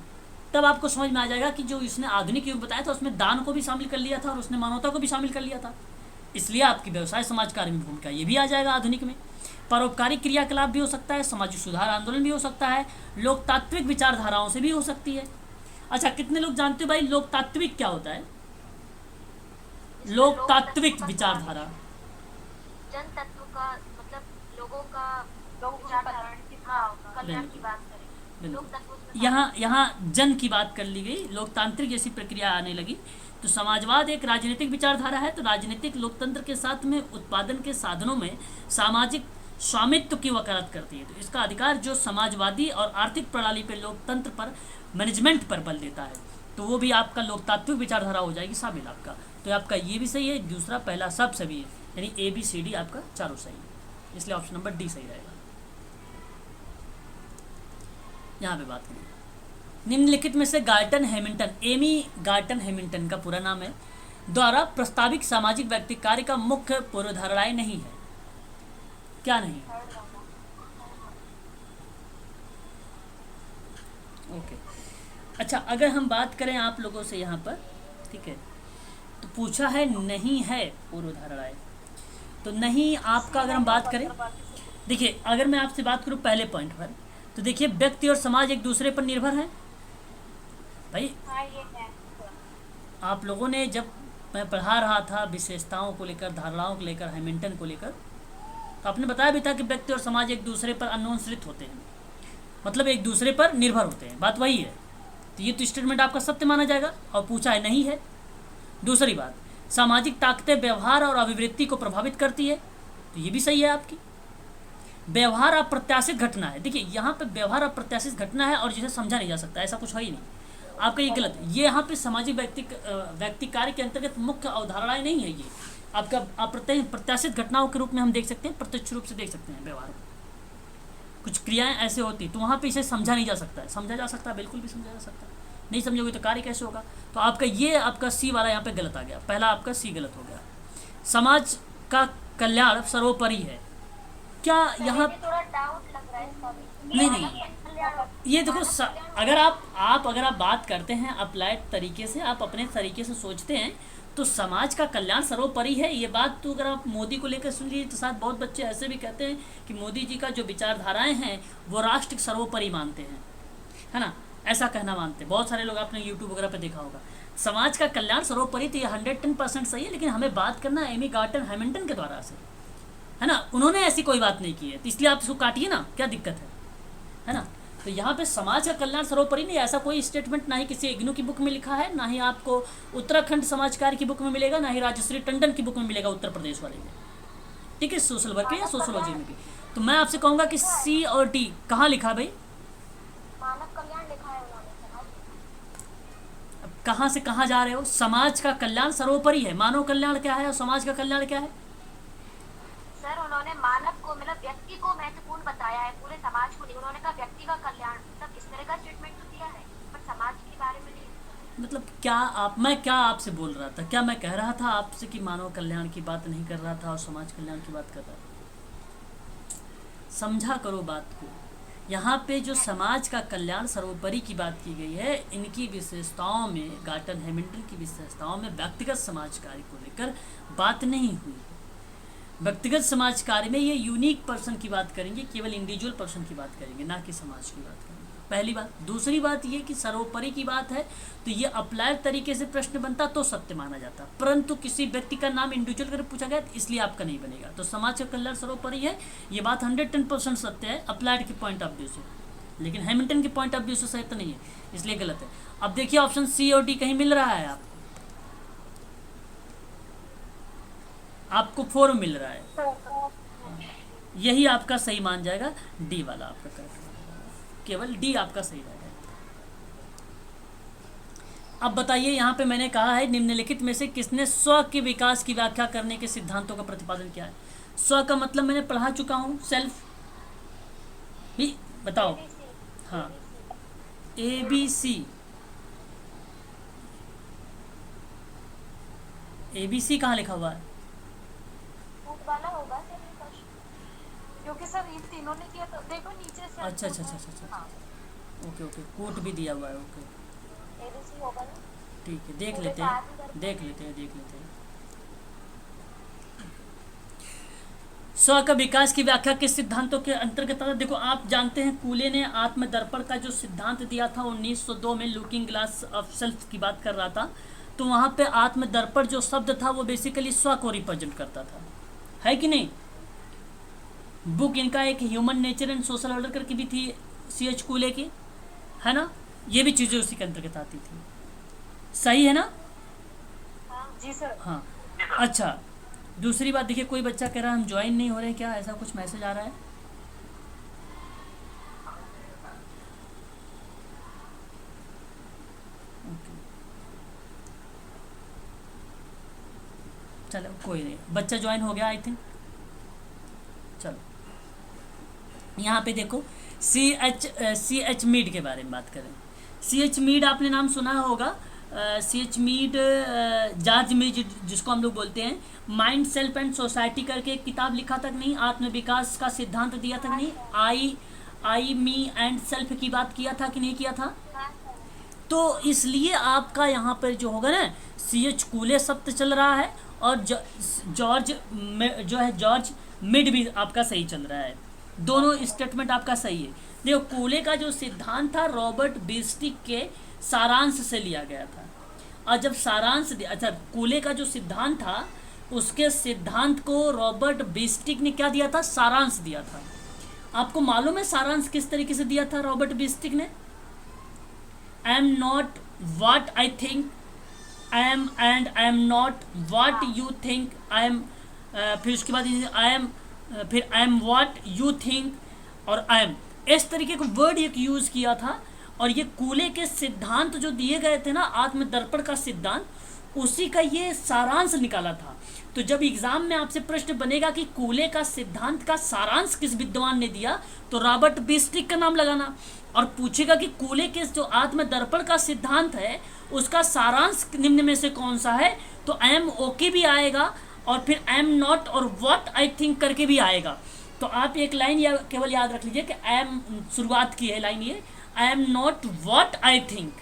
तब आपको समझ में आ जाएगा कि जो इसने आधुनिक युग बताया था उसमें दान को भी शामिल कर लिया था और उसने मानवता को भी शामिल कर लिया था। इसलिए आपकी व्यवसाय समाज कार्य में भूमिका ये भी आ जाएगा आधुनिक में। परोपकारी क्रियाकलाप भी हो सकता है, सामाजिक सुधार आंदोलन भी हो सकता है, लोकतात्विक विचारधाराओं से भी हो सकती है। अच्छा, कितने लोग जानते हो भाई लोकतात्विक क्या होता है? लोकतात्विक विचारधारा जन तत्व का मतलब लोगों का विचारधारा कल्याण की बात करें, लोक तत्व उसमें यहाँ जन की बात कर ली गई, लोकतांत्रिक जैसी प्रक्रिया आने लगी। तो समाजवाद एक राजनीतिक विचारधारा है। तो राजनीतिक लोकतंत्र के साथ में उत्पादन के साधनों में सामाजिक स्वामित्व की वकालत करती है। तो इसका अधिकार जो समाजवादी और आर्थिक प्रणाली पर लोकतंत्र पर मैनेजमेंट पर बल देता है, तो वो भी आपका लोकतात्विक विचारधारा हो जाएगी शामिल आपका। तो आपका ये भी सही है, दूसरा पहला सब सभी है, यानी ए बी सी डी आपका चारों सही है। इसलिए ऑप्शन नंबर डी सही रहेगा। यहाँ पे बात करें निम्नलिखित में से गार्टन हैमिल्टन, एमी गार्टन हैमिल्टन का पूरा नाम है, द्वारा प्रस्तावित सामाजिक व्यक्ति कार्य का मुख्य पूर्वधारणाएं नहीं है। क्या नहीं? ओके। अच्छा, अगर हम बात करें आप लोगों से यहाँ पर, ठीक है, तो पूछा है नहीं है पूर्वधारणाएं। तो नहीं आपका अगर हम बात करें, देखिए अगर मैं आपसे बात करूं पहले पॉइंट पर, तो देखिए व्यक्ति और समाज एक दूसरे पर निर्भर है भाई। हाँ ये है। आप लोगों ने जब मैं पढ़ा रहा था विशेषताओं को लेकर, धारणाओं को लेकर, हैमिल्टन को लेकर, तो आपने बताया भी था कि व्यक्ति और समाज एक दूसरे पर अनुसृत होते हैं, मतलब एक दूसरे पर निर्भर होते हैं, बात वही है। तो ये तो स्टेटमेंट आपका सत्य माना जाएगा, और पूछा है नहीं है। दूसरी बात, सामाजिक ताकतें व्यवहार और अभिवृत्ति को प्रभावित करती है, तो ये भी सही है आपकी। व्यवहार अप्रत्याशित घटना है, देखिए यहाँ पे व्यवहार अप्रत्याशित घटना है और जिसे समझा नहीं जा सकता, ऐसा कुछ है ही नहीं, आपका ये गलत है। ये यहाँ पे सामाजिक व्यक्ति कार्य के अंतर्गत मुख्य अवधारणाएं नहीं है, ये आपका अप्रत्याशित घटनाओं के रूप में हम देख सकते हैं, प्रत्यक्ष रूप से देख सकते हैं व्यवहार को। कुछ क्रियाएं ऐसे होती तो वहाँ पे इसे समझा नहीं जा सकता है, समझा जा सकता है, बिल्कुल भी समझा जा सकता है। नहीं समझोगे तो कार्य कैसे होगा? तो आपका ये आपका सी वाला यहाँ पे गलत आ गया, पहला आपका सी गलत हो गया। समाज का कल्याण सर्वोपरि है, क्या यहाँ थोड़ा डाउट लग रहा है इसका भी। नहीं, ये देखो अगर आप बात करते हैं अप्लाइड तरीके से, आप अपने तरीके से सोचते हैं, तो समाज का कल्याण सर्वोपरि है, ये बात तो अगर आप मोदी को लेकर सुन लीजिए तो शायद बहुत बच्चे ऐसे भी कहते हैं कि मोदी जी का जो विचारधाराएं हैं वो राष्ट्र सर्वोपरि मानते हैं, है ना, ऐसा कहना मानते हैं बहुत सारे लोग, आपने यूट्यूब वगैरह पे देखा होगा। समाज का कल्याण सर्वोपरि, तो ये 110% सही है, लेकिन हमें बात करना है एमी गार्टन हैमिल्टन के द्वारा से, है ना, उन्होंने ऐसी कोई बात नहीं की है, तो इसलिए आप इसको काटिए ना, क्या दिक्कत है ना। तो यहाँ पे समाज का कल्याण सर्वोपरि नहीं, ऐसा कोई स्टेटमेंट ना ही किसी इग्नू की बुक में लिखा है, ना ही आपको उत्तराखंड समाज कार्य की बुक में मिलेगा, ना ही राजश्री टंडन की बुक में मिलेगा उत्तर प्रदेश वाले में, ठीक है, सोशल वर्क या सोशोलॉजी में भी। तो मैं आपसे कहूँगा कि सी और डी कहाँ लिखा भाई? मानव कल्याण लिखा है उन्होंने। अब कहाँ से कहाँ जा रहे हो? समाज का कल्याण सर्वोपरि है, मानव कल्याण क्या है और समाज का कल्याण क्या है? सर उन्होंने मानव को मतलब व्यक्ति को महत्वपूर्ण बताया है, पूरे समाज को नहीं। उन्होंने कहा व्यक्ति का कल्याण, मतलब इस तरह का स्टेटमेंट तो दिया है, पर समाज के बारे में नहीं। मतलब मैं क्या आपसे बोल रहा था? क्या मैं कह रहा था आपसे कि मानव कल्याण की बात नहीं कर रहा था और समाज कल्याण की बात कर रहा था? समझा करो बात को। यहाँ पे जो समाज का कल्याण सर्वोपरि की बात की गई है, इनकी विशेषताओं में, गार्टन हैमिल्टन की विशेषताओं में व्यक्तिगत समाज कार्य को लेकर बात नहीं हुई है। व्यक्तिगत समाज कार्य में ये यूनिक पर्सन की बात करेंगे, केवल इंडिविजुअल पर्सन की बात करेंगे, ना कि समाज की बात करेंगे, पहली बात। दूसरी बात ये कि सर्वोपरि की बात है तो ये अप्लाइड तरीके से प्रश्न बनता तो सत्य माना जाता, परंतु किसी व्यक्ति का नाम इंडिविजुअल कर पूछा गया इसलिए आपका नहीं बनेगा। तो समाज का कल्याण सर्वोपरि है, ये बात 110% सत्य है अप्लाइड के पॉइंट ऑफ व्यू से, लेकिन हैमिल्टन के पॉइंट ऑफ व्यू से सत्य नहीं है, इसलिए गलत है। अब देखिए ऑप्शन सी और डी कहीं मिल रहा है आपको 4 मिल रहा है, यही आपका सही मान जाएगा, डी वाला आपका करेक्ट, केवल डी आपका सही रहेगा। अब बताइए, यहाँ पे मैंने कहा है निम्नलिखित में से किसने स्व के विकास की व्याख्या करने के सिद्धांतों का प्रतिपादन किया है? स्व का मतलब मैंने पढ़ा चुका हूँ, सेल्फ ही, बताओ। हाँ, ABC, ABC कहाँ लिखा हुआ है? वाला होगा सर, क्योंकि सर ये तीनों ने किया, तो देखो नीचे से। अच्छा, ओके, कोट भी दिया हुआ है, ओके, ABC होगा ना, ठीक है, देख लेते हैं। स्व का विकास की व्याख्या किस सिद्धांतों के अंतर्गत आता है? देखो आप जानते हैं कूले ने आत्मदर्पण का जो सिद्धांत दिया था 1902 में, लुकिंग ग्लास ऑफ सेल्फ की बात कर रहा था, तो वहाँ पे आत्मदर्पण जो शब्द था वो बेसिकली स्व को रिप्रेजेंट करता था, है कि नहीं? बुक इनका एक human nature and social order करके भी थी, CH कूले की, है ना, ये भी चीज़ें उसी के अंतर्गत आती थी, सही है ना? जी सर। हाँ, अच्छा, दूसरी बात देखिए, कोई बच्चा कह रहा है हम ज्वाइन नहीं हो रहे, क्या ऐसा कुछ मैसेज आ रहा है? चलो कोई नहीं, बच्चा ज्वाइन हो गया आई थिंक। चलो यहाँ पे देखो, CH मीड के बारे में बात करें। CH मीड आपने नाम सुना होगा, CH मीड, जॉर्ज मीड जिसको हम लोग बोलते हैं, माइंड सेल्फ एंड सोसाइटी करके एक किताब लिखा था कि नहीं, आत्मविकास का सिद्धांत दिया था कि नहीं, आई मी एंड सेल्फ की बात किया था कि नहीं किया था? तो इसलिए आपका यहाँ पर जो होगा ना, CH कूले शब्द चल रहा है, और जॉर्ज मिड भी आपका सही चल रहा है, दोनों स्टेटमेंट आपका सही है। देखो कूले का जो सिद्धांत था रॉबर्ट बिस्टिक के सारांश से लिया गया था, और जब सारांश दिया, अच्छा कूले का जो सिद्धांत था उसके सिद्धांत को रॉबर्ट बिस्टिक ने क्या दिया था, सारांश दिया था। आपको मालूम है सारांश किस तरीके से दिया था रॉबर्ट बिस्टिक ने? I am not what I think, I am and I am not what you think, I am, फिर उसके बाद आई एम, फिर I am what you think और आई एम, इस तरीके का वर्ड एक यूज किया था। और ये कूले के सिद्धांत जो दिए गए थे ना, आत्मदर्पण का सिद्धांत, उसी का ये सारांश निकाला था। तो जब एग्जाम में आपसे प्रश्न बनेगा कि कूले का सिद्धांत का सारांश किस विद्वान ने दिया, तो रॉबर्ट बिस्टिक का नाम लगाना। और पूछेगा कि कूले के जो आत्मदर्पण का सिद्धांत है उसका सारांश निम्न में से कौन सा है, तो आई एम ओके भी आएगा और फिर आई एम नॉट और व्हाट आई थिंक करके भी आएगा। तो आप एक लाइन या केवल याद रख लीजिए कि आई एम, शुरुआत की है लाइन ये, I am not what I think,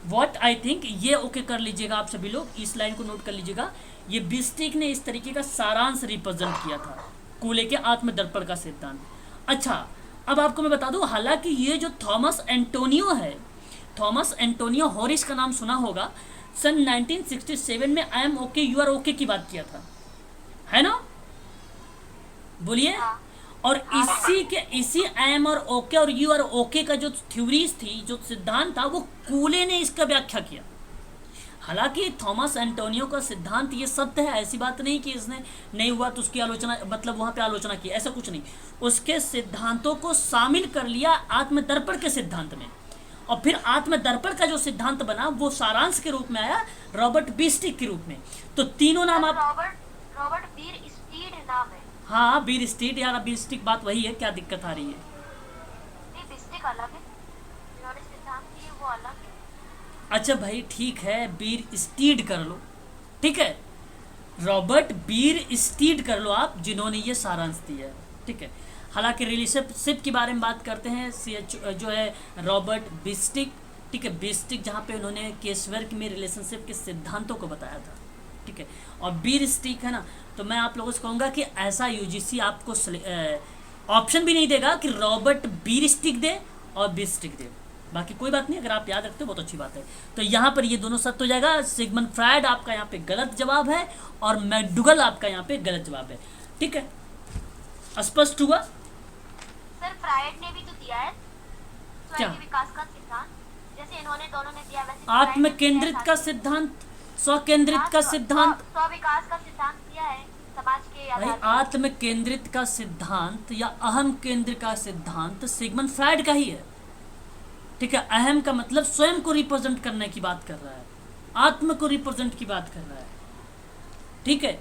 what I think, ये ओके कर लीजिएगा आप सभी लोग, इस लाइन को नोट कर लीजिएगा। ये बिस्टिक ने इस तरीके का सारांश रिप्रेजेंट किया था कूले के आत्मदर्पण का सिद्धांत। अच्छा, अब आपको मैं बता दूं, हालांकि ये जो थॉमस एंटोनियो है, थॉमस एंटोनियो हॉरिस का नाम सुना होगा, सन 1967 में I am okay you are okay की बात किया था, है ना? बोलिए। और इसी आई एम और ओके और यू आर ओके का जो थ्योरीज थी, जो सिद्धांत था, वो कूले ने इसका व्याख्या किया। हालांकि थॉमस एंटोनियो का सिद्धांत ये सत्य है, ऐसी बात नहीं कि इसने नहीं हुआ तो उसकी आलोचना, मतलब वहां पे आलोचना की, ऐसा कुछ नहीं। उसके सिद्धांतों को शामिल कर लिया आत्मदर्पण के सिद्धांत में, और फिर आत्मदर्पण का जो सिद्धांत बना वो सारांश के रूप में आया रॉबर्ट बिस्टिक के रूप में। तो तीनों नाम आप, रॉबर्ट बीरस्टीड नाम है। हाँ बीरस्टीड, यार बिस्टिक बात वही है, क्या दिक्कत आ रही है? नहीं, बिस्टिक अलग है, जिन्होंने सिद्धांत दिए वो अलग है। अच्छा भाई ठीक है, बीर स्टीड कर लो, ठीक है, रॉबर्ट बीर स्टीड कर लो आप, जिन्होंने ये सारांश दिया है, ठीक है। हालांकि रिलेशनशिप के बारे में बात करते हैं, जो है रॉबर्ट बिस्टिक, ठीक है, बिस्टिक जहाँ पे उन्होंने केसवर्क में रिलेशनशिप के सिद्धांतों को बताया था, ठीक है। और बीर स्टिक है ना, तो मैं आप लोगों से कहूँगा कि ऐसा यूजीसी आपको ऑप्शन भी नहीं देगा कि रॉबर्ट बीर स्टिक दे और बिस्टिक दे, बाकी कोई बात नहीं, अगर आप याद रखते हो बहुत अच्छी बात है। तो यहाँ पर ये दोनों सत्य हो जाएगा। सिगमंड फ्रायड आपका यहाँ पे गलत जवाब है और मैकडुगल आपका यहाँ पे गलत जवाब है, ठीक है, स्पष्ट हुआ? सर फ्रायड ने भी तो दिया है स्वयं के विकास का सिद्धांत, जैसे इन्होंने दोनों ने दिया वैसे आत्म केंद्रित का सिद्धांत, स्व केंद्रित का सिद्धांत, स्व विकास का सिद्धांत दिया है समाज के भाई आधार आत्म केंद्रित का सिद्धांत या अहम केंद्र का सिद्धांत सिगमंड फ्रायड का ही है, ठीक है। अहम का मतलब स्वयं को रिप्रेजेंट करने की बात कर रहा है, आत्म को रिप्रेजेंट की बात कर रहा है, ठीक है।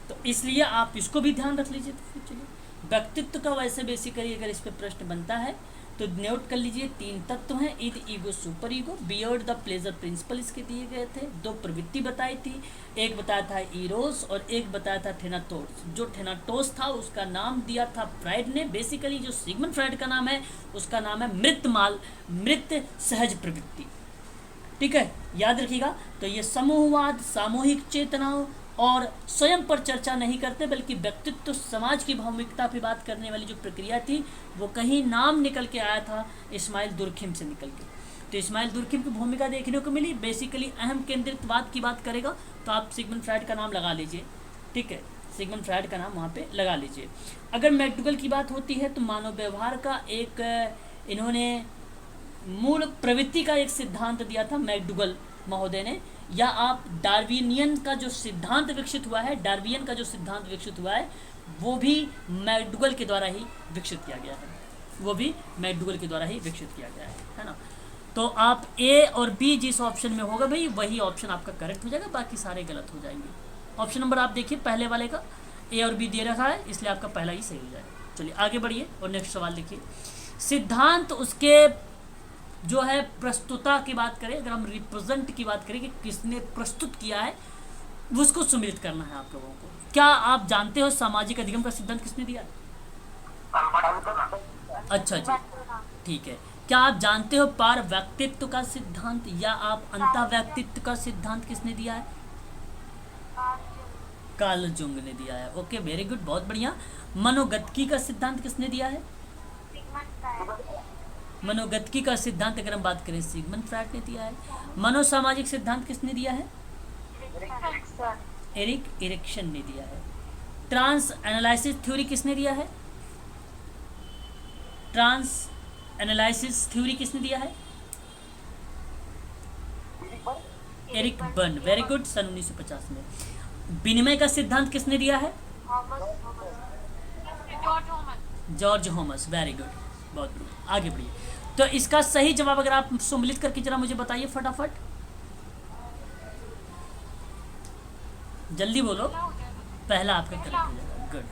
तो इसलिए आप इसको भी ध्यान रख लीजिए। तो चलिए व्यक्तित्व का वैसे बेसिकली अगर इस पर प्रश्न बनता है तो नोट कर लीजिए, 3 तत्व हैं, Eid, ego, super ego, beyond the pleasure principal इसके दिए गए थे। 2 प्रवृत्ति बताई थी, एक बताया था इरोस और एक बताया था थेनाटोस। जो थेनाटोस था उसका नाम दिया था फ्रायड ने, बेसिकली जो सिगमंड फ्रायड का नाम है उसका नाम है मृत सहज प्रवृत्ति, ठीक है, याद रखिएगा। तो ये समूहवाद, सामूहिक चेतनाओं और स्वयं पर चर्चा नहीं करते बल्कि व्यक्तित्व समाज की भौमिकता पर बात करने वाली जो प्रक्रिया थी वो कहीं नाम निकल के आया था इस्माइल दुर्खिम से निकल के। तो इस्माइल दुर्खिम की भूमिका देखने को मिली, बेसिकली अहम केंद्रितवाद की बात करेगा तो आप सिगमंड फ्रायड का नाम लगा लीजिए, ठीक है, सिगमंड फ्रायड का नाम वहाँ पे लगा लीजिए। अगर मैकडुगल की बात होती है तो मानव व्यवहार का एक इन्होंने मूल प्रवृत्ति का एक सिद्धांत दिया था मैकडुगल महोदय ने, या आप डार्विनियन का जो सिद्धांत विकसित हुआ है, डार्वियन का जो सिद्धांत विकसित हुआ है वो भी मैकडुगल के द्वारा ही विकसित किया गया है, वो भी मैकडुगल के द्वारा ही विकसित किया गया है ना। तो आप ए और बी जिस ऑप्शन में होगा भाई वही ऑप्शन आपका करेक्ट हो जाएगा, बाकी सारे गलत हो जाएंगे। ऑप्शन नंबर आप देखिए पहले वाले का ए और बी दे रखा है, इसलिए आपका पहला ही सही हो जाएगा। चलिए आगे बढ़िए और नेक्स्ट सवाल देखिए। सिद्धांत उसके जो है प्रस्तुता की बात करें, अगर हम रिप्रेजेंट की बात करें कि किसने प्रस्तुत किया है, उसको सुमिलित करना है आप लोगों को। क्या आप जानते हो सामाजिक अधिगम का सिद्धांत किसने दिया है? अच्छा जी, ठीक है। क्या आप जानते हो पार व्यक्तित्व का सिद्धांत या आप अंतः व्यक्तित्व का सिद्धांत किसने दिया है? कार्ल जुंग ने दिया है। ओके वेरी गुड, बहुत बढ़िया। मनोगतिकी का सिद्धांत किसने दिया है? मनोगतिकी का सिद्धांत अगर हम बात करें सिगमंड फ्रायड ने दिया है। मनोसामाजिक सिद्धांत किसने दिया है? एरिक एरिक्सन ने दिया है। ट्रांस एनालिसिस थ्योरी किसने दिया है? ट्रांस एनालिसिस थ्योरी किसने दिया है? एरिक बर्न, वेरी गुड, सन 1950 में। विनिमय का सिद्धांत किसने दिया है? जॉर्ज होमस, वेरी गुड, बहुत बढ़िया, आगे बढ़िए। तो इसका सही जवाब अगर आप सम्मिलित करके जरा मुझे बताइए फटाफट, जल्दी बोलो। पहला आपका करेक्ट हो जाएगा, गुड।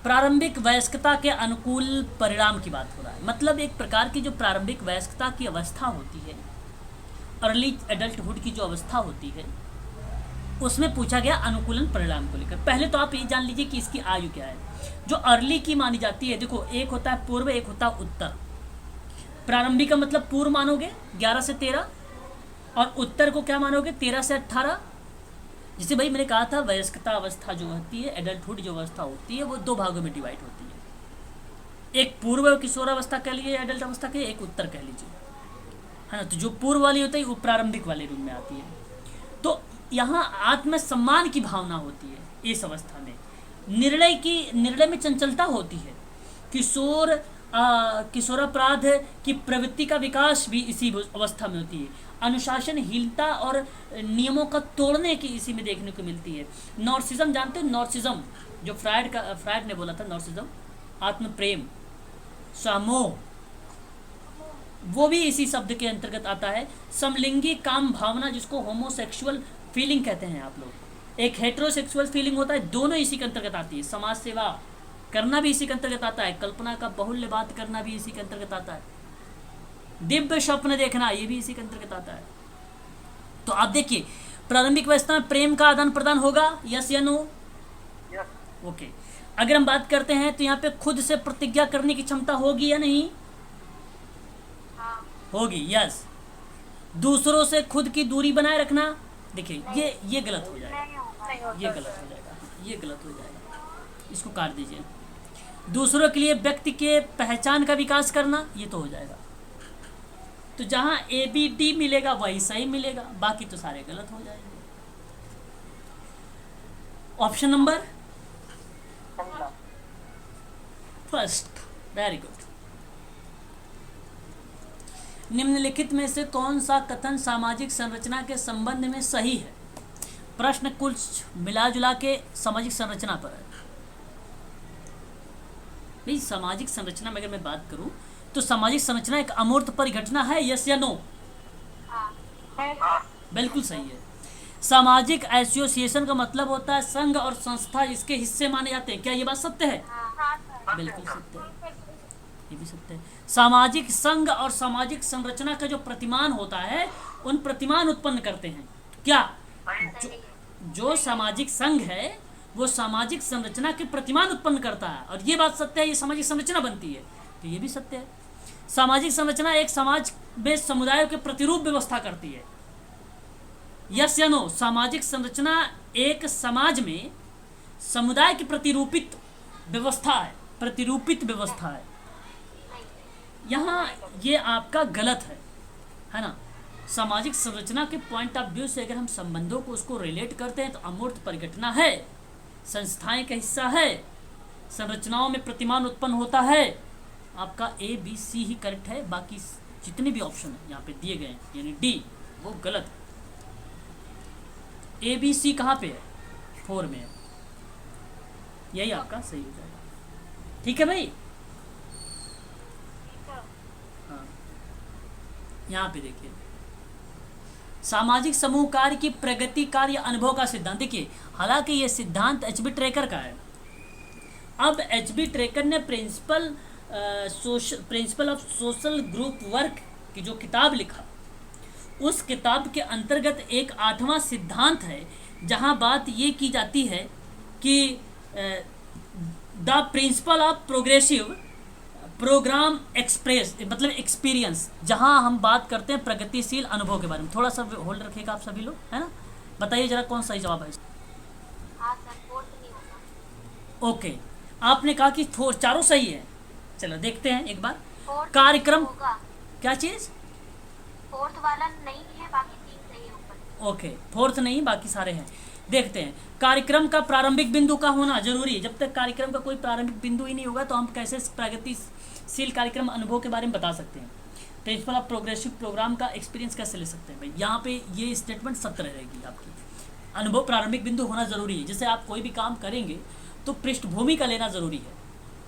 प्रारंभिक वयस्कता के अनुकूल परिणाम की बात हो रहा है, मतलब एक प्रकार की जो प्रारंभिक वयस्कता की अवस्था होती है, अर्ली एडल्टहुड की जो अवस्था होती है, उसमें पूछा गया अनुकूलन परिणाम को लेकर। पहले तो आप ये जान लीजिए कि इसकी आयु क्या है। जो अर्ली की मानी जाती है, देखो एक होता है पूर्व, एक होता है उत्तर। प्रारंभिक का मतलब पूर्व मानोगे 11 से 13, और उत्तर को क्या मानोगे 13 से 18। जिसे भाई मैंने कहा था वयस्कता अवस्था जो होती है, एडल्टहुड जो अवस्था होती है, वो दो भागों में डिवाइड होती है। एक पूर्व किशोरावस्था कह लीजिए, एडल्ट अवस्था कह, एक उत्तर कह लीजिए, है ना। तो जो पूर्व वाली होती है वो प्रारंभिक वाले रूप में आती है। तो यहाँ आत्मसम्मान की भावना होती है इस अवस्था में। निर्णय में चंचलता होती है। किशोरापराध की प्रवृत्ति का विकास भी इसी अवस्था में होती है। अनुशासनहीनता और नियमों का तोड़ने की इसी में देखने को मिलती है। नॉर्सिज्म जानते हो? नॉर्सिज्म जो फ्रायड ने बोला था, नॉर्सिज्म आत्म प्रेम, सामोह, वो भी इसी शब्द के अंतर्गत आता है। समलिंगी काम भावना, जिसको होमोसेक्सुअल फीलिंग कहते हैं आप लोग। एक हेटेरोसेक्सुअल फीलिंग होता है, दोनों इसी के अंतर्गत आती है। समाज सेवा करना भी इसी के अंतर्गत आता है। कल्पना का बहुल्य बात करना भी इसी के अंतर्गत आता है। दिव्य स्वप्न देखना, ये भी इसी के अंतर्गत आता है। तो आप देखिए, प्रारंभिक अवस्था में प्रेम का आदान प्रदान होगा, यस या नो? ओके। अगर हम बात करते हैं तो यहाँ पे खुद से प्रतिज्ञा करने की क्षमता होगी या नहीं? होगी, यस। दूसरों से खुद की दूरी बनाए रखना, देखिए ये गलत हो जाएगा, ये गलत हो जाएगा, ये गलत हो जाएगा, इसको काट दीजिए। दूसरों के लिए व्यक्ति के पहचान का विकास करना, ये तो हो जाएगा। तो जहां ABD मिलेगा वही सही मिलेगा, बाकी तो सारे गलत हो जाएंगे। Option number first, very good. निम्नलिखित में से कौन सा कथन सामाजिक संरचना के संबंध में सही है? प्रश्न कुछ मिला जुला के सामाजिक संरचना पर है। भाई सामाजिक संरचना में अगर मैं बात करूं तो सामाजिक संरचना एक अमूर्त परिघटना है, यस या नो? बिल्कुल सही है। सामाजिक एसोसिएशन का मतलब होता है संघ और संस्था जिसके हिस्से माने जाते हैं। क्या ये बात सत्य है? बिल्कुल सत्य है, ये भी सत्य है। सामाजिक संघ और सामाजिक संरचना का जो प्रतिमान होता है, उन प्रतिमान उत्पन्न करते हैं। क्या जो सामाजिक संघ है वो सामाजिक संरचना के प्रतिमान उत्पन्न करता है, और ये बात सत्य है, ये सामाजिक संरचना बनती है, तो ये भी सत्य है। सामाजिक संरचना एक समाज में समुदायों के प्रतिरूप व्यवस्था करती है, यस या नो? सामाजिक संरचना एक समाज में समुदाय की प्रतिरूपित व्यवस्था है, प्रतिरूपित व्यवस्था है। यहाँ ये आपका गलत है ना। सामाजिक संरचना के पॉइंट ऑफ व्यू से अगर हम संबंधों को उसको रिलेट करते हैं तो अमूर्त परिघटना है, संस्थाएं का हिस्सा है, संरचनाओं में प्रतिमान उत्पन्न होता है। आपका ABC ही करेक्ट है, बाकी जितने भी ऑप्शन है यहाँ पे दिए गए हैं यानी D वो गलत है। ABC कहाँ पे है? 4 में है, यही आपका सही हो जाएगा। ठीक है भाई, हाँ यहाँ पे देखिए सामाजिक समूह कार्य की प्रगति कार्य अनुभव का सिद्धांत। देखिए हालांकि ये सिद्धांत HB ट्रेकर का है। अब HB ट्रेकर ने principle of social group work की जो किताब लिखा, उस किताब के अंतर्गत एक 8वां सिद्धांत है जहां बात ये की जाती है कि the principle of progressive programme express मतलब एक्सपीरियंस, जहां हम बात करते हैं प्रगतिशील अनुभव के बारे में। थोड़ा सा होल्ड रखिएगा आप सभी लोग, है ना। बताइए जरा कौन सा जवाब है। ओके, आपने कहा कि चारों सही है। चलो देखते हैं एक बार। फोर्थ कार्यक्रम होगा, क्या चीज़? फोर्थ वाला नहीं है, बाकी तीन सही है ऊपर। ओके, फोर्थ नहीं, बाकी सारे हैं। देखते हैं। कार्यक्रम का प्रारंभिक बिंदु का होना जरूरी है। जब तक कार्यक्रम का कोई प्रारंभिक बिंदु ही नहीं होगा तो हम कैसे प्रगतिशील कार्यक्रम अनुभव के बारे में बता सकते हैं? प्रिंसिपल ऑफ प्रोग्रेसिव प्रोग्राम का एक्सपीरियंस कैसे ले सकते हैं भाई? यहाँ पे ये स्टेटमेंट सत्य रहेगी आपकी। अनुभव प्रारंभिक बिंदु होना जरूरी है। जैसे आप कोई भी काम करेंगे तो पृष्ठभूमि का लेना जरूरी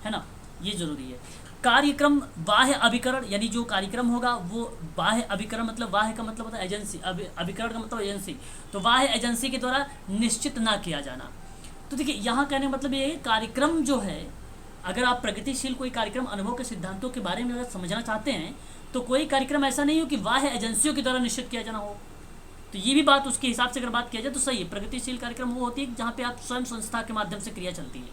है ना, ये जरूरी है। कार्यक्रम बाह्य अभिकरण, यानी जो कार्यक्रम होगा वो बाह्य अभिकरण, मतलब बाह्य का मतलब होता है एजेंसी, अभिकरण का मतलब एजेंसी, तो बाह्य एजेंसी के द्वारा निश्चित ना किया जाना। तो देखिए यहाँ कहने का मतलब ये है, कार्यक्रम जो है, अगर आप प्रगतिशील कोई कार्यक्रम अनुभव के सिद्धांतों के बारे में अगर समझना चाहते हैं तो कोई कार्यक्रम ऐसा नहीं हो कि बाह्य एजेंसियों के द्वारा निश्चित किया जाना हो। तो ये भी बात उसके हिसाब से अगर बात किया जाए तो सही है। प्रगतिशील कार्यक्रम वो होती है जहाँ पे आप स्वयं संस्था के माध्यम से क्रिया चलती है,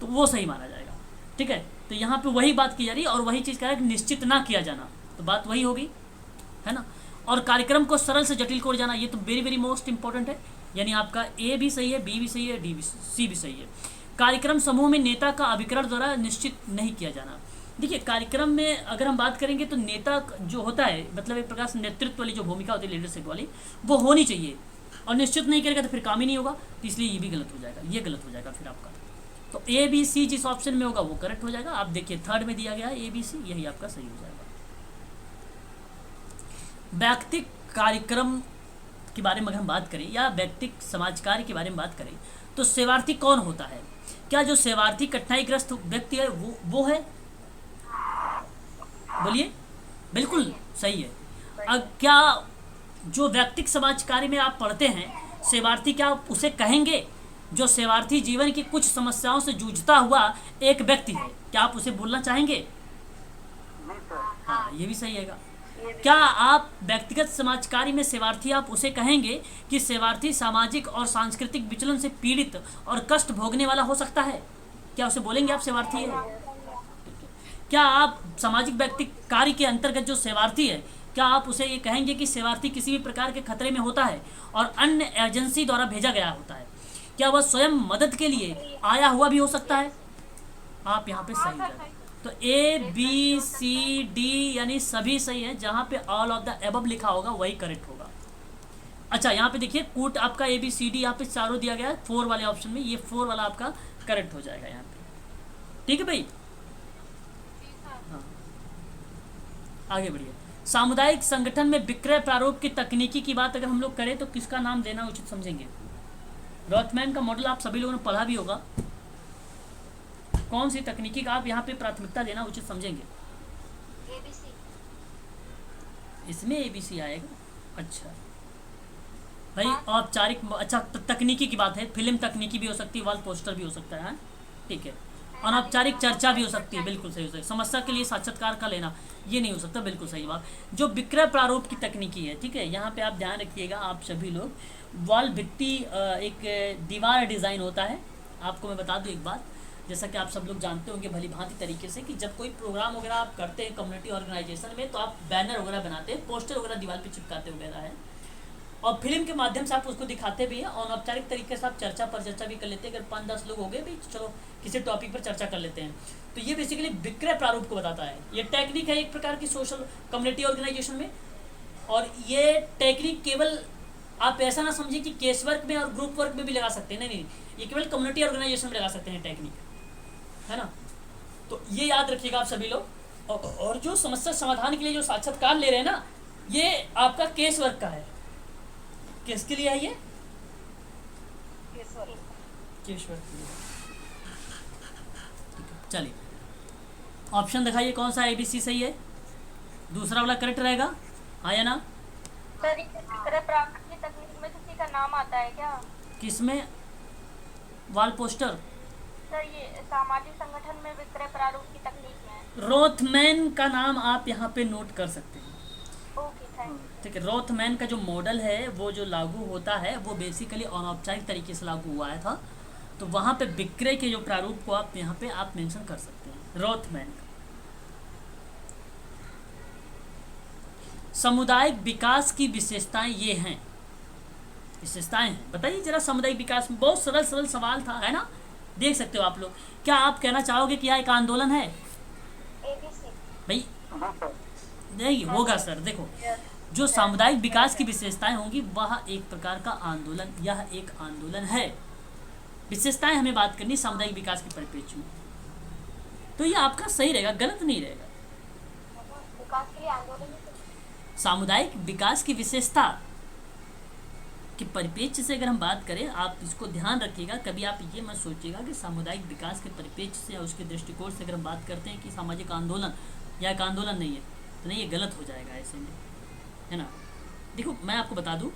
तो वो सही माना जाएगा। ठीक है, तो यहाँ पे वही बात की जा रही है और वही चीज़ कह रहा है कि निश्चित ना किया जाना, तो बात वही होगी, है ना। और कार्यक्रम को सरल से जटिल को जाना, ये तो वेरी वेरी मोस्ट इंपॉर्टेंट है। यानी आपका ए भी सही है, बी भी सही है, डी भी, सी भी सही है। कार्यक्रम समूह में नेता का अभिकरण द्वारा निश्चित नहीं किया जाना। देखिए कार्यक्रम में अगर हम बात करेंगे तो नेता जो होता है, मतलब एक प्रकार से नेतृत्व वाली जो भूमिका होती है, लीडरशिप वाली, वो होनी चाहिए। और निश्चित नहीं करेगा तो फिर काम ही नहीं होगा, तो इसलिए ये भी गलत हो जाएगा, ये गलत हो जाएगा फिर आपका। तो ए बी सी जिस ऑप्शन में होगा वो करेक्ट हो जाएगा। आप देखिए थर्ड में दिया गया है ए बी सी, यही आपका सही हो जाएगा। व्यक्तिक कार्यक्रम के बारे में अगर हम बात करें या व्यक्तिक समाज कार्य के बारे में बात करें तो सेवार्थी कौन होता है? क्या जो सेवार्थी कठिनाईग्रस्त व्यक्ति है वो है? बोलिए। बिल्कुल सही है। अब क्या जो व्यक्तिक समाज कार्य में आप पढ़ते हैं सेवार्थी, क्या आप उसे कहेंगे जो सेवार्थी जीवन की कुछ समस्याओं से जूझता हुआ एक व्यक्ति है? क्या आप उसे बोलना चाहेंगे? हाँ, ये भी सही है। क्या आप व्यक्तिगत समाज कार्य में सेवार्थी, आप उसे कहेंगे कि सेवार्थी सामाजिक और सांस्कृतिक विचलन से पीड़ित और कष्ट भोगने वाला हो सकता है? क्या उसे बोलेंगे आप सेवार्थी है? क्या आप सामाजिक व्यक्ति कार्य के अंतर्गत जो सेवार्थी है, क्या आप उसे ये कहेंगे कि सेवार्थी किसी भी प्रकार के खतरे में होता है और अन्य एजेंसी द्वारा भेजा गया होता है? क्या वह स्वयं मदद के लिए आया हुआ भी हो सकता है? आप यहाँ पे सही है। तो ए बी सी डी यानी सभी सही है। जहाँ पे ऑल ऑफ द एबव लिखा होगा वही करेक्ट होगा। अच्छा यहाँ पे देखिए कूट आपका ए बी सी डी यहाँ पे चारों दिया गया है 4 वाले ऑप्शन में, ये 4 वाला आपका करेक्ट हो जाएगा यहाँ पे। ठीक है भाई, हाँ आगे बढ़िए। सामुदायिक संगठन में विक्रय प्रारूप की तकनीकी की बात अगर हम लोग करें तो किसका नाम देना उचित समझेंगे? रॉथमैन का मॉडल आप सभी लोगों ने पढ़ा भी होगा। कौन सी तकनीकी का आप यहाँ पे प्राथमिकता देना उचित समझेंगे? ABC। इसमें ABC आएगा। अच्छा भाई औपचारिक, अच्छा तकनीकी की बात है, फिल्म तकनीकी भी हो सकती है, वॉल पोस्टर भी हो सकता है, ठीक है। अनौपचारिक चर्चा भी हो सकती है, बिल्कुल सही हो सकती है। समस्या के लिए साक्षात्कार का लेना ये नहीं हो सकता, बिल्कुल सही बात। जो विक्रय प्रारूप की तकनीकी है, ठीक है, यहाँ पे आप ध्यान रखिएगा आप सभी लोग। वॉल भित्ति एक दीवार डिज़ाइन होता है। आपको मैं बता दूँ एक बात, जैसा कि आप सब लोग जानते होंगे भली भांति तरीके से कि जब कोई प्रोग्राम वगैरह आप करते हैं कम्युनिटी ऑर्गेनाइजेशन में तो आप बैनर वगैरह बनाते हैं, पोस्टर वगैरह दीवार पे चिपकाते वगैरह है, और फिल्म के माध्यम से आप उसको दिखाते भी हैं। और अनौपचारिक तरीके से आप चर्चा पर चर्चा भी कर लेते हैं। अगर 5-10 लोग हो गए भाई चलो किसी टॉपिक पर चर्चा कर लेते हैं, तो ये बेसिकली विक्रय प्रारूप को बताता है। ये टेक्निक है एक प्रकार की सोशल कम्युनिटी ऑर्गेनाइजेशन में। और ये टेक्निक केवल आप ऐसा ना समझिए कि केस वर्क में और ग्रुप वर्क में भी लगा सकते हैं, नहीं, ये केवल कम्युनिटी ऑर्गेनाइजेशन में लगा सकते हैं टेक्निक, है ना। तो ये याद रखिएगा आप सभी लोग। और जो समस्या समाधान के लिए जो साक्षात्कार ले रहे हैं ना, ये आपका केस वर्क का है। किसके लिए है ये? केस वर्क के लिए। चलिए ऑप्शन दिखाइए कौन सा ABC सही है? दूसरा वाला करेक्ट रहेगा, हाँ या ना? सर विक्रय प्रारूप की तकनीक में किसी का नाम आता है क्या? किसमें? Wall poster. सर ये सामाजिक संगठन में विक्रय प्रारूप की तकनीक में रोथमैन का नाम आप यहाँ पे नोट कर सकते हैं। Okay thank you. ठीक है, रोथमैन का जो मॉडल है वो जो लागू होता है वो बेसिकली अनौपचारिक तरीके से लागू हुआ था, तो वहाँ पे विक्रय के जो प्रारूप को आप यहाँ पे आप मेंशन कर सकते हैं, रोथमैन का। सामुदायिक विकास की विशेषताएं ये हैं, विशेषताएं हैं बताइए जरा। सामुदायिक विकास में बहुत सरल सरल सवाल था, है ना, देख सकते हो आप लोग। क्या आप कहना चाहोगे कि यह एक आंदोलन है? ABC। भाई नहीं होगा सर। देखो, जो सामुदायिक विकास की विशेषताएं होंगी वह एक प्रकार का आंदोलन, यह एक आंदोलन है। विशेषताएं हमें बात करनी सामुदायिक विकास के परिप्रेक्ष्य में, तो ये आपका सही रहेगा, गलत नहीं रहेगा। विकास के लिए आंदोलन ही सामुदायिक विकास की विशेषता के परिप्रेक्ष्य से अगर हम बात करें, आप इसको ध्यान रखिएगा, कभी आप ये मत सोचिएगा कि सामुदायिक विकास के परिप्रेक्ष्य से या उसके दृष्टिकोण से अगर हम बात करते हैं कि सामाजिक आंदोलन या एक आंदोलन नहीं है, तो नहीं, ये गलत हो जाएगा ऐसे में, है ना। देखो, मैं आपको बता दूं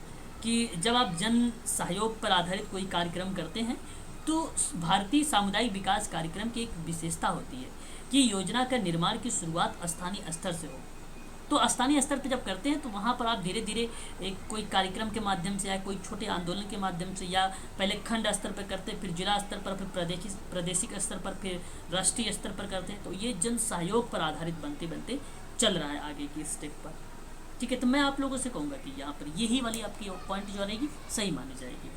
कि जब आप जन सहयोग पर आधारित कोई कार्यक्रम करते हैं तो भारतीय सामुदायिक विकास कार्यक्रम की एक विशेषता होती है कि योजना का निर्माण की शुरुआत स्थानीय स्तर से हो। तो स्थानीय स्तर पर जब करते हैं तो वहाँ पर आप धीरे धीरे एक कोई कार्यक्रम के माध्यम से या कोई छोटे आंदोलन के माध्यम से, या पहले खंड स्तर पर करते हैं, फिर जिला स्तर पर, फिर प्रादेशिक स्तर पर, फिर राष्ट्रीय स्तर पर करते हैं। तो ये जन सहयोग पर आधारित बनते बनते चल रहा है आगे की स्टेप पर। ठीक है, तो मैं आप लोगों से कहूँगा कि यहाँ पर यही वाली आपकी पॉइंट जो रहेगी सही मानी जाएगी।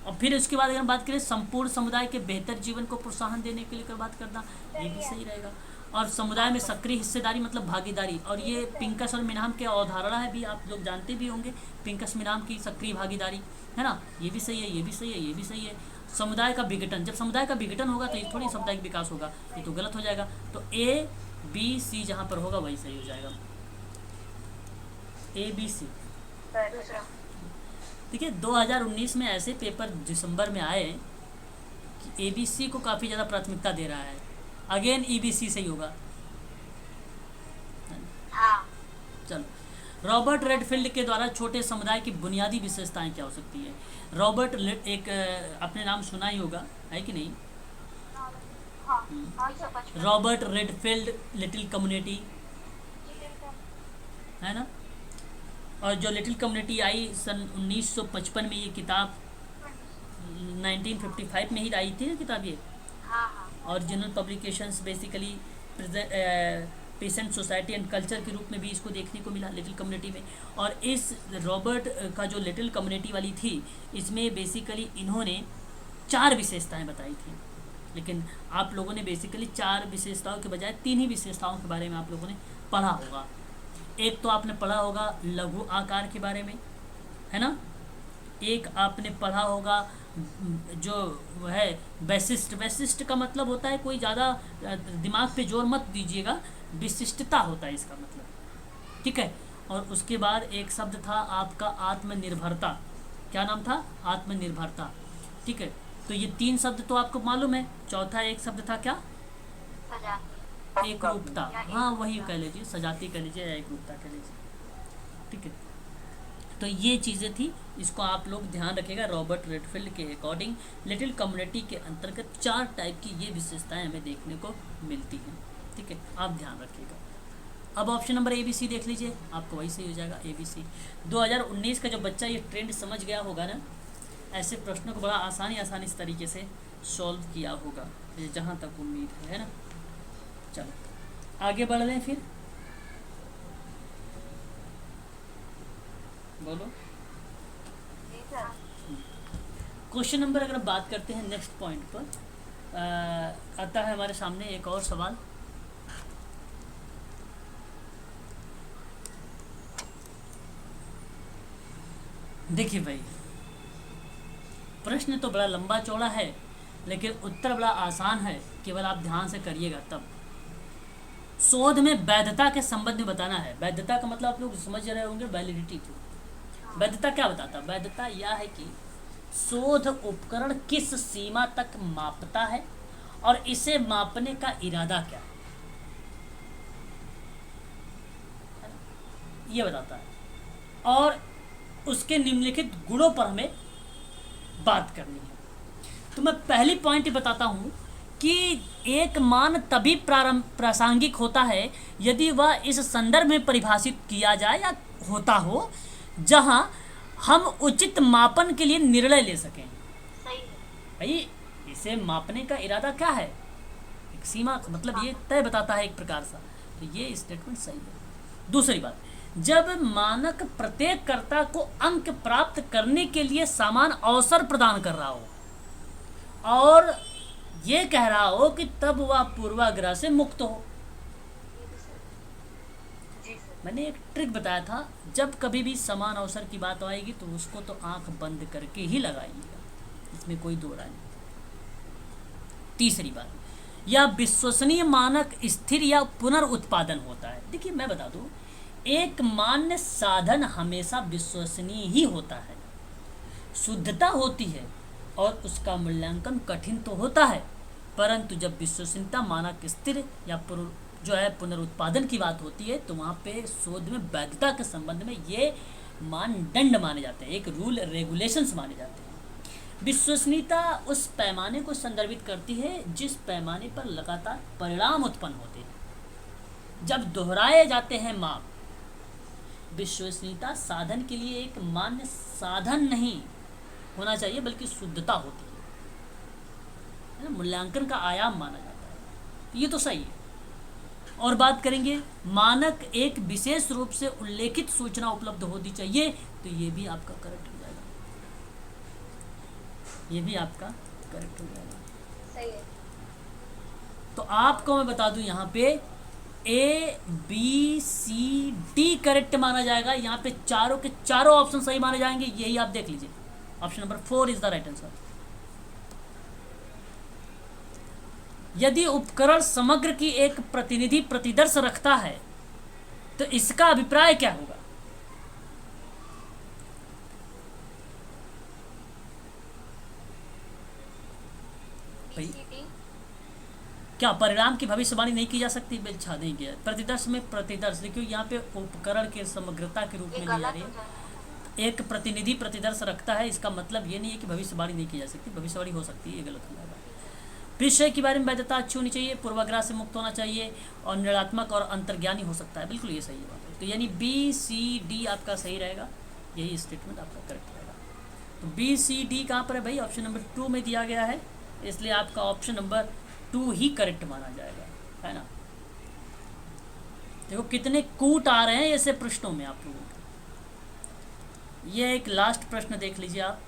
और फिर उसके बाद अगर हम बात करें संपूर्ण समुदाय के बेहतर जीवन को प्रोत्साहन देने के लिए अगर बात करना, ये भी सही रहेगा। और समुदाय में सक्रिय हिस्सेदारी मतलब भागीदारी, और ये पिंकस और मिनाम की अवधारणा है, भी आप लोग जानते भी होंगे, पिंकस मिनाम की सक्रिय भागीदारी, है ना। ये भी सही है, ये भी सही है, ये भी सही है। समुदाय का विघटन, जब समुदाय का विघटन होगा तो ये थोड़ी सामुदायिक विकास होगा, ये तो गलत हो जाएगा। तो ABC जहाँ पर होगा वही सही हो जाएगा, ABC। ठीक है, 2019 में ऐसे पेपर दिसंबर में आए कि ABC को काफ़ी ज़्यादा प्राथमिकता दे रहा है, अगेन EBC सही होगा। चलो, रॉबर्ट रेडफील्ड के द्वारा छोटे समुदाय की बुनियादी विशेषताएं क्या हो सकती है? रॉबर्ट एक अपने नाम सुना ही होगा, है कि नहीं? रॉबर्ट रेडफील्ड, लिटिल कम्युनिटी, है ना। और जो लिटिल कम्युनिटी आई सन 1955 में, ये किताब 1955 में ही आई थी ना किताब ये। Original publications basically patient society and culture के रूप में भी इसको देखने को मिला लिटिल कम्युनिटी में। और इस रॉबर्ट का जो लिटिल कम्युनिटी वाली थी, इसमें बेसिकली इन्होंने 4 विशेषताएं बताई थी, लेकिन आप लोगों ने बेसिकली 4 विशेषताओं के बजाय 3 ही विशेषताओं के बारे में आप लोगों ने पढ़ा होगा। एक तो आपने पढ़ा होगा लघु आकार के बारे में, है ना। एक आपने पढ़ा होगा जो है वैशिष्ट। वैशिष्ट का मतलब होता है, कोई ज़्यादा दिमाग पे जोर मत दीजिएगा, विशिष्टता होता है इसका मतलब, ठीक है। और उसके बाद एक शब्द था आपका आत्मनिर्भरता। क्या नाम था? आत्मनिर्भरता, ठीक है। तो ये 3 शब्द तो आपको मालूम है। चौथा एक शब्द था क्या? एक रूपता, हाँ वही कह लीजिए, सजाती कह लीजिए या एक रूपता कह लीजिए, ठीक है। तो ये चीज़ें थी, इसको आप लोग ध्यान रखिएगा। रॉबर्ट रेडफील्ड के अकॉर्डिंग लिटिल कम्युनिटी के अंतर्गत 4 टाइप की ये विशेषताएं हमें देखने को मिलती हैं, ठीक है, आप ध्यान रखिएगा। अब ऑप्शन नंबर ABC देख लीजिए, आपको वही सही हो जाएगा, ABC। 2019 का जो बच्चा ये ट्रेंड समझ गया होगा ना, ऐसे प्रश्नों को बड़ा आसानी इस तरीके से सॉल्व किया होगा, जहाँ तक उम्मीद है ना। चलो आगे बढ़ रहे हैं, फिर बोलो। क्वेश्चन नंबर अगर बात करते हैं नेक्स्ट पॉइंट पर, आता है हमारे सामने एक और सवाल। देखिए भाई, प्रश्न तो बड़ा लंबा चौड़ा है, लेकिन उत्तर बड़ा आसान है, केवल आप ध्यान से करिएगा तब। शोध में वैधता के संबंध में बताना है। वैधता का मतलब आप लोग समझ रहे होंगे, वैलिडिटी को। वैधता क्या बताता है? वैधता यह है कि शोध उपकरण किस सीमा तक मापता है और इसे मापने का इरादा क्या है, ये बताता है। और उसके निम्नलिखित गुणों पर हमें बात करनी है। तो मैं पहली पॉइंट बताता हूं कि एक मान तभी प्रासंगिक होता है यदि वह इस संदर्भ में परिभाषित किया जाए या होता हो जहां हम उचित मापन के लिए निर्णय ले सकें। सही भाई, इसे मापने का इरादा क्या है? एक सीमा, मतलब ये तय बताता है एक प्रकार सा। तो ये स्टेटमेंट सही है। दूसरी बात, जब मानक प्रत्येक कर्ता को अंक प्राप्त करने के लिए समान अवसर प्रदान कर रहा हो और ये कह रहा हो कि तब वह पूर्वाग्रह से मुक्त हो। जी सर। मैंने एक ट्रिक बताया था, जब कभी भी समान अवसर की बात आएगी तो उसको तो आंख बंद करके ही लगाइएगा, इसमें कोई दो राय नहीं। तीसरी बात, या विश्वसनीय मानक स्थिर या पुनर्उत्पादन होता है। देखिए मैं बता दूं, एक मान्य साधन हमेशा विश्वसनीय ही होता है, शुद्धता होती है और उसका मूल्यांकन कठिन तो होता है, परंतु जब विश्वसनीयता मानक स्थिर या जो है पुनरुत्पादन की बात होती है तो वहाँ पे शोध में वैधता के संबंध में ये मानदंड माने जाते हैं, एक रूल रेगुलेशंस माने जाते हैं। विश्वसनीयता उस पैमाने को संदर्भित करती है जिस पैमाने पर लगातार परिणाम उत्पन्न होते हैं। जब दोहराए जाते हैं माप, विश्वसनीयता साधन के लिए एक मान्य साधन नहीं होना चाहिए बल्कि शुद्धता होती है, मूल्यांकन का आयाम माना जाता है। तो ये तो सही है। और बात करेंगे मानक एक विशेष रूप से उल्लेखित सूचना उपलब्ध होनी चाहिए, तो ये भी आपका करेक्ट हो जाएगा, ये भी आपका करेक्ट हो जाएगा। सही है। तो आपको मैं बता दूं यहाँ पे A B C D correct माना जाएगा, यहाँ पे चारों के चारों ऑप्शन सही माने जाएंगे, यही आप देख लीजिए। Option number 4 is the right answer. यदि उपकरण समग्र की एक प्रतिनिधि प्रतिदर्श रखता है तो इसका अभिप्राय क्या होगा? भाई क्या परिणाम की भविष्यवाणी नहीं की जा सकती? बिल्कुल नहीं किया। प्रतिदर्श में प्रतिदर्श देखिए यहाँ पे उपकरण के समग्रता के रूप में ली जा रही है। एक प्रतिनिधि प्रतिदर्श रखता है, इसका मतलब ये नहीं है कि भविष्यवाणी नहीं की जा सकती, भविष्यवाणी हो सकती है, ये गलत हो जाएगा। विषय के बारे में वैधता अच्छी होनी चाहिए, पूर्वाग्रह से मुक्त होना चाहिए और निर्णात्मक और अंतर्ज्ञानी हो सकता है। बिल्कुल ये सही है बात है। तो यानी बी सी डी आपका सही रहेगा, यही स्टेटमेंट आपका करेक्ट रहेगा। तो बी सी डी कहाँ पर है भाई? ऑप्शन नंबर 2 में दिया गया है, इसलिए आपका ऑप्शन नंबर 2 ही करेक्ट माना जाएगा, है ना। देखो कितने कूट आ रहे हैं ऐसे प्रश्नों में आप लोगों को। ये एक लास्ट प्रश्न देख लीजिए आप,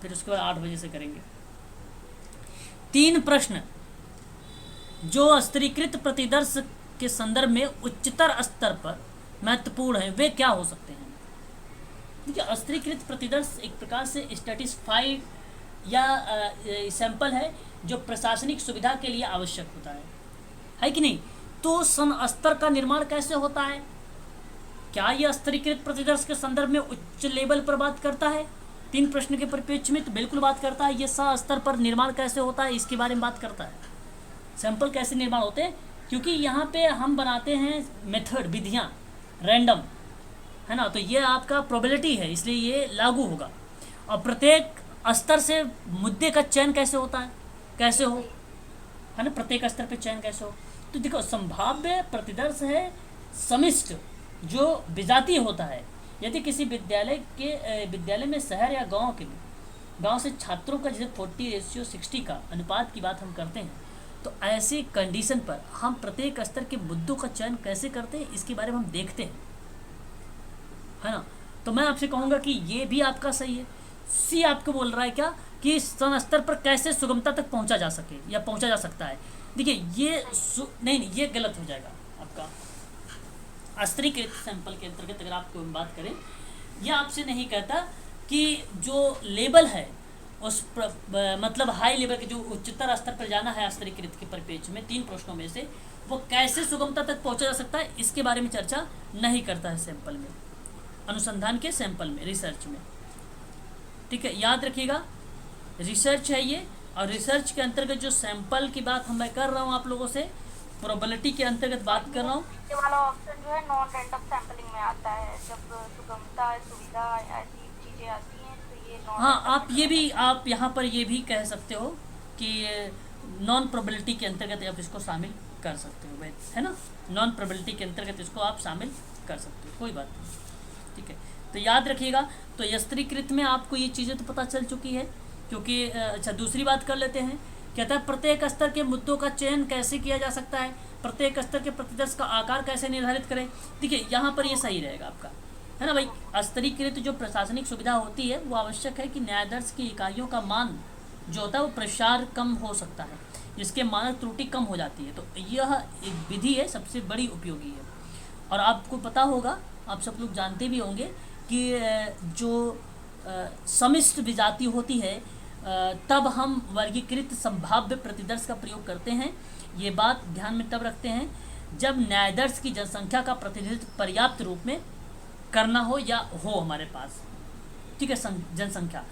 फिर उसके बाद 8 बजे से करेंगे। 3 प्रश्न जो स्तरीकृत प्रतिदर्श के संदर्भ में उच्चतर स्तर पर महत्वपूर्ण है, वे क्या हो सकते हैं? देखिए स्तरीकृत प्रतिदर्श एक प्रकार से स्टैटिस्फाइड या सैंपल है जो प्रशासनिक सुविधा के लिए आवश्यक होता है कि नहीं? तो सन स्तर का निर्माण कैसे होता है? क्या यह स्तरीकृत प्रतिदर्श के संदर्भ में उच्च लेवल पर बात करता है? 3 प्रश्न के परिप्रेक्ष्य में तो बिल्कुल बात करता है। ये स्तर पर निर्माण कैसे होता है इसके बारे में बात करता है। सैंपल कैसे निर्माण होते हैं, क्योंकि यहाँ पे हम बनाते हैं मेथड, विधियाँ रैंडम, है ना, तो ये आपका प्रोबेबिलिटी है, इसलिए ये लागू होगा। और प्रत्येक स्तर से मुद्दे का चयन कैसे होता है, कैसे हो, है ना, प्रत्येक स्तर पे चयन कैसे हो। तो देखो संभाव्य प्रतिदर्श है समिष्ट जो विजातीय होता है। यदि किसी विद्यालय में शहर या गांव से छात्रों का जैसे 40:60 का अनुपात की बात हम करते हैं, तो ऐसे कंडीशन पर हम प्रत्येक स्तर के मुद्दों का चयन कैसे करते हैं इसके बारे में हम देखते हैं, है ना। तो मैं आपसे कहूँगा कि ये भी आपका सही है। सी आपको बोल रहा है क्या कि सन स्तर पर कैसे सुगमता तक पहुँचा जा सके या पहुँचा जा सकता है। देखिए ये नहीं, ये गलत हो जाएगा आपका। स्तरीकृत सैंपल के अंतर्गत अगर आपको बात करें, यह आपसे नहीं कहता कि जो लेवल है उस मतलब हाई लेवल के जो उच्चतर स्तर पर जाना है स्तरीकृत के परिप्रेक्ष्य में 3 प्रश्नों में से वो कैसे सुगमता तक पहुंचा जा सकता है, इसके बारे में चर्चा नहीं करता है सैंपल में, अनुसंधान के सैंपल में, रिसर्च में। ठीक है, याद रखिएगा रिसर्च है ये, और रिसर्च के अंतर्गत जो सैंपल की बात मैं कर रहा हूँ आप लोगों से, प्रोबेबिलिटी के अंतर्गत बात कर रहा हूँ। ये वाला ऑप्शन जो है नॉन रैंडम सैंपलिंग में आता है, जब सुगमता सुविधा ऐसी चीजें आती हैं तो ये नॉन। हाँ, आप ये भी आप यहाँ पर ये भी कह सकते हो कि नॉन प्रोबेबिलिटी के अंतर्गत आप इसको शामिल कर सकते हो, है ना, नॉन प्रोबेबिलिटी के अंतर्गत इसको आप शामिल कर सकते हो, कोई बात नहीं। ठीक है, तो याद रखिएगा। तो स्तरीकृत में आपको ये चीज़ें तो पता चल चुकी है, क्योंकि अच्छा दूसरी बात कर लेते हैं। कहता है प्रत्येक स्तर के मुद्दों का चयन कैसे किया जा सकता है, प्रत्येक स्तर के प्रतिदर्श का आकार कैसे निर्धारित करें। देखिए यहाँ पर ये सही रहेगा आपका, है ना भाई। स्तरीकृत जो प्रशासनिक सुविधा होती है वो आवश्यक है कि न्यायाधीश की इकाइयों का मान जो होता है वो प्रसार कम हो सकता है, जिसके मानक त्रुटि कम हो जाती है। तो यह एक विधि है, सबसे बड़ी उपयोगी है। और आपको पता होगा, आप सब लोग जानते भी होंगे कि जो सम्मिश्र विजाति होती है तब हम वर्गीकृत संभाव्य प्रतिदर्श का प्रयोग करते हैं। ये बात ध्यान में तब रखते हैं जब न्यायदर्श की जनसंख्या का प्रतिनिधित्व पर्याप्त रूप में करना हो या हो हमारे पास, ठीक है, जनसंख्या,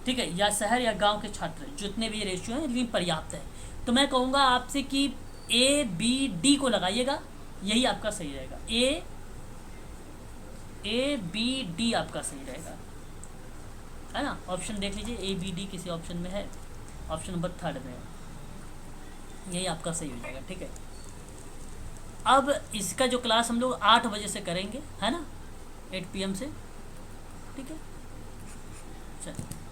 ठीक है, या शहर या गांव के छात्र, जितने भी रेशियो हैं लेकिन पर्याप्त है। तो मैं कहूँगा आपसे कि ABD को लगाइएगा, यही आपका सही रहेगा। ABD आपका सही रहेगा, है ना। ऑप्शन देख लीजिए, ABD किसी ऑप्शन में है, ऑप्शन नंबर 3 में है, यही आपका सही हो जाएगा, ठीक है। अब इसका जो क्लास हम लोग 8 बजे से करेंगे, है ना, 8 PM से, ठीक है। चलिए।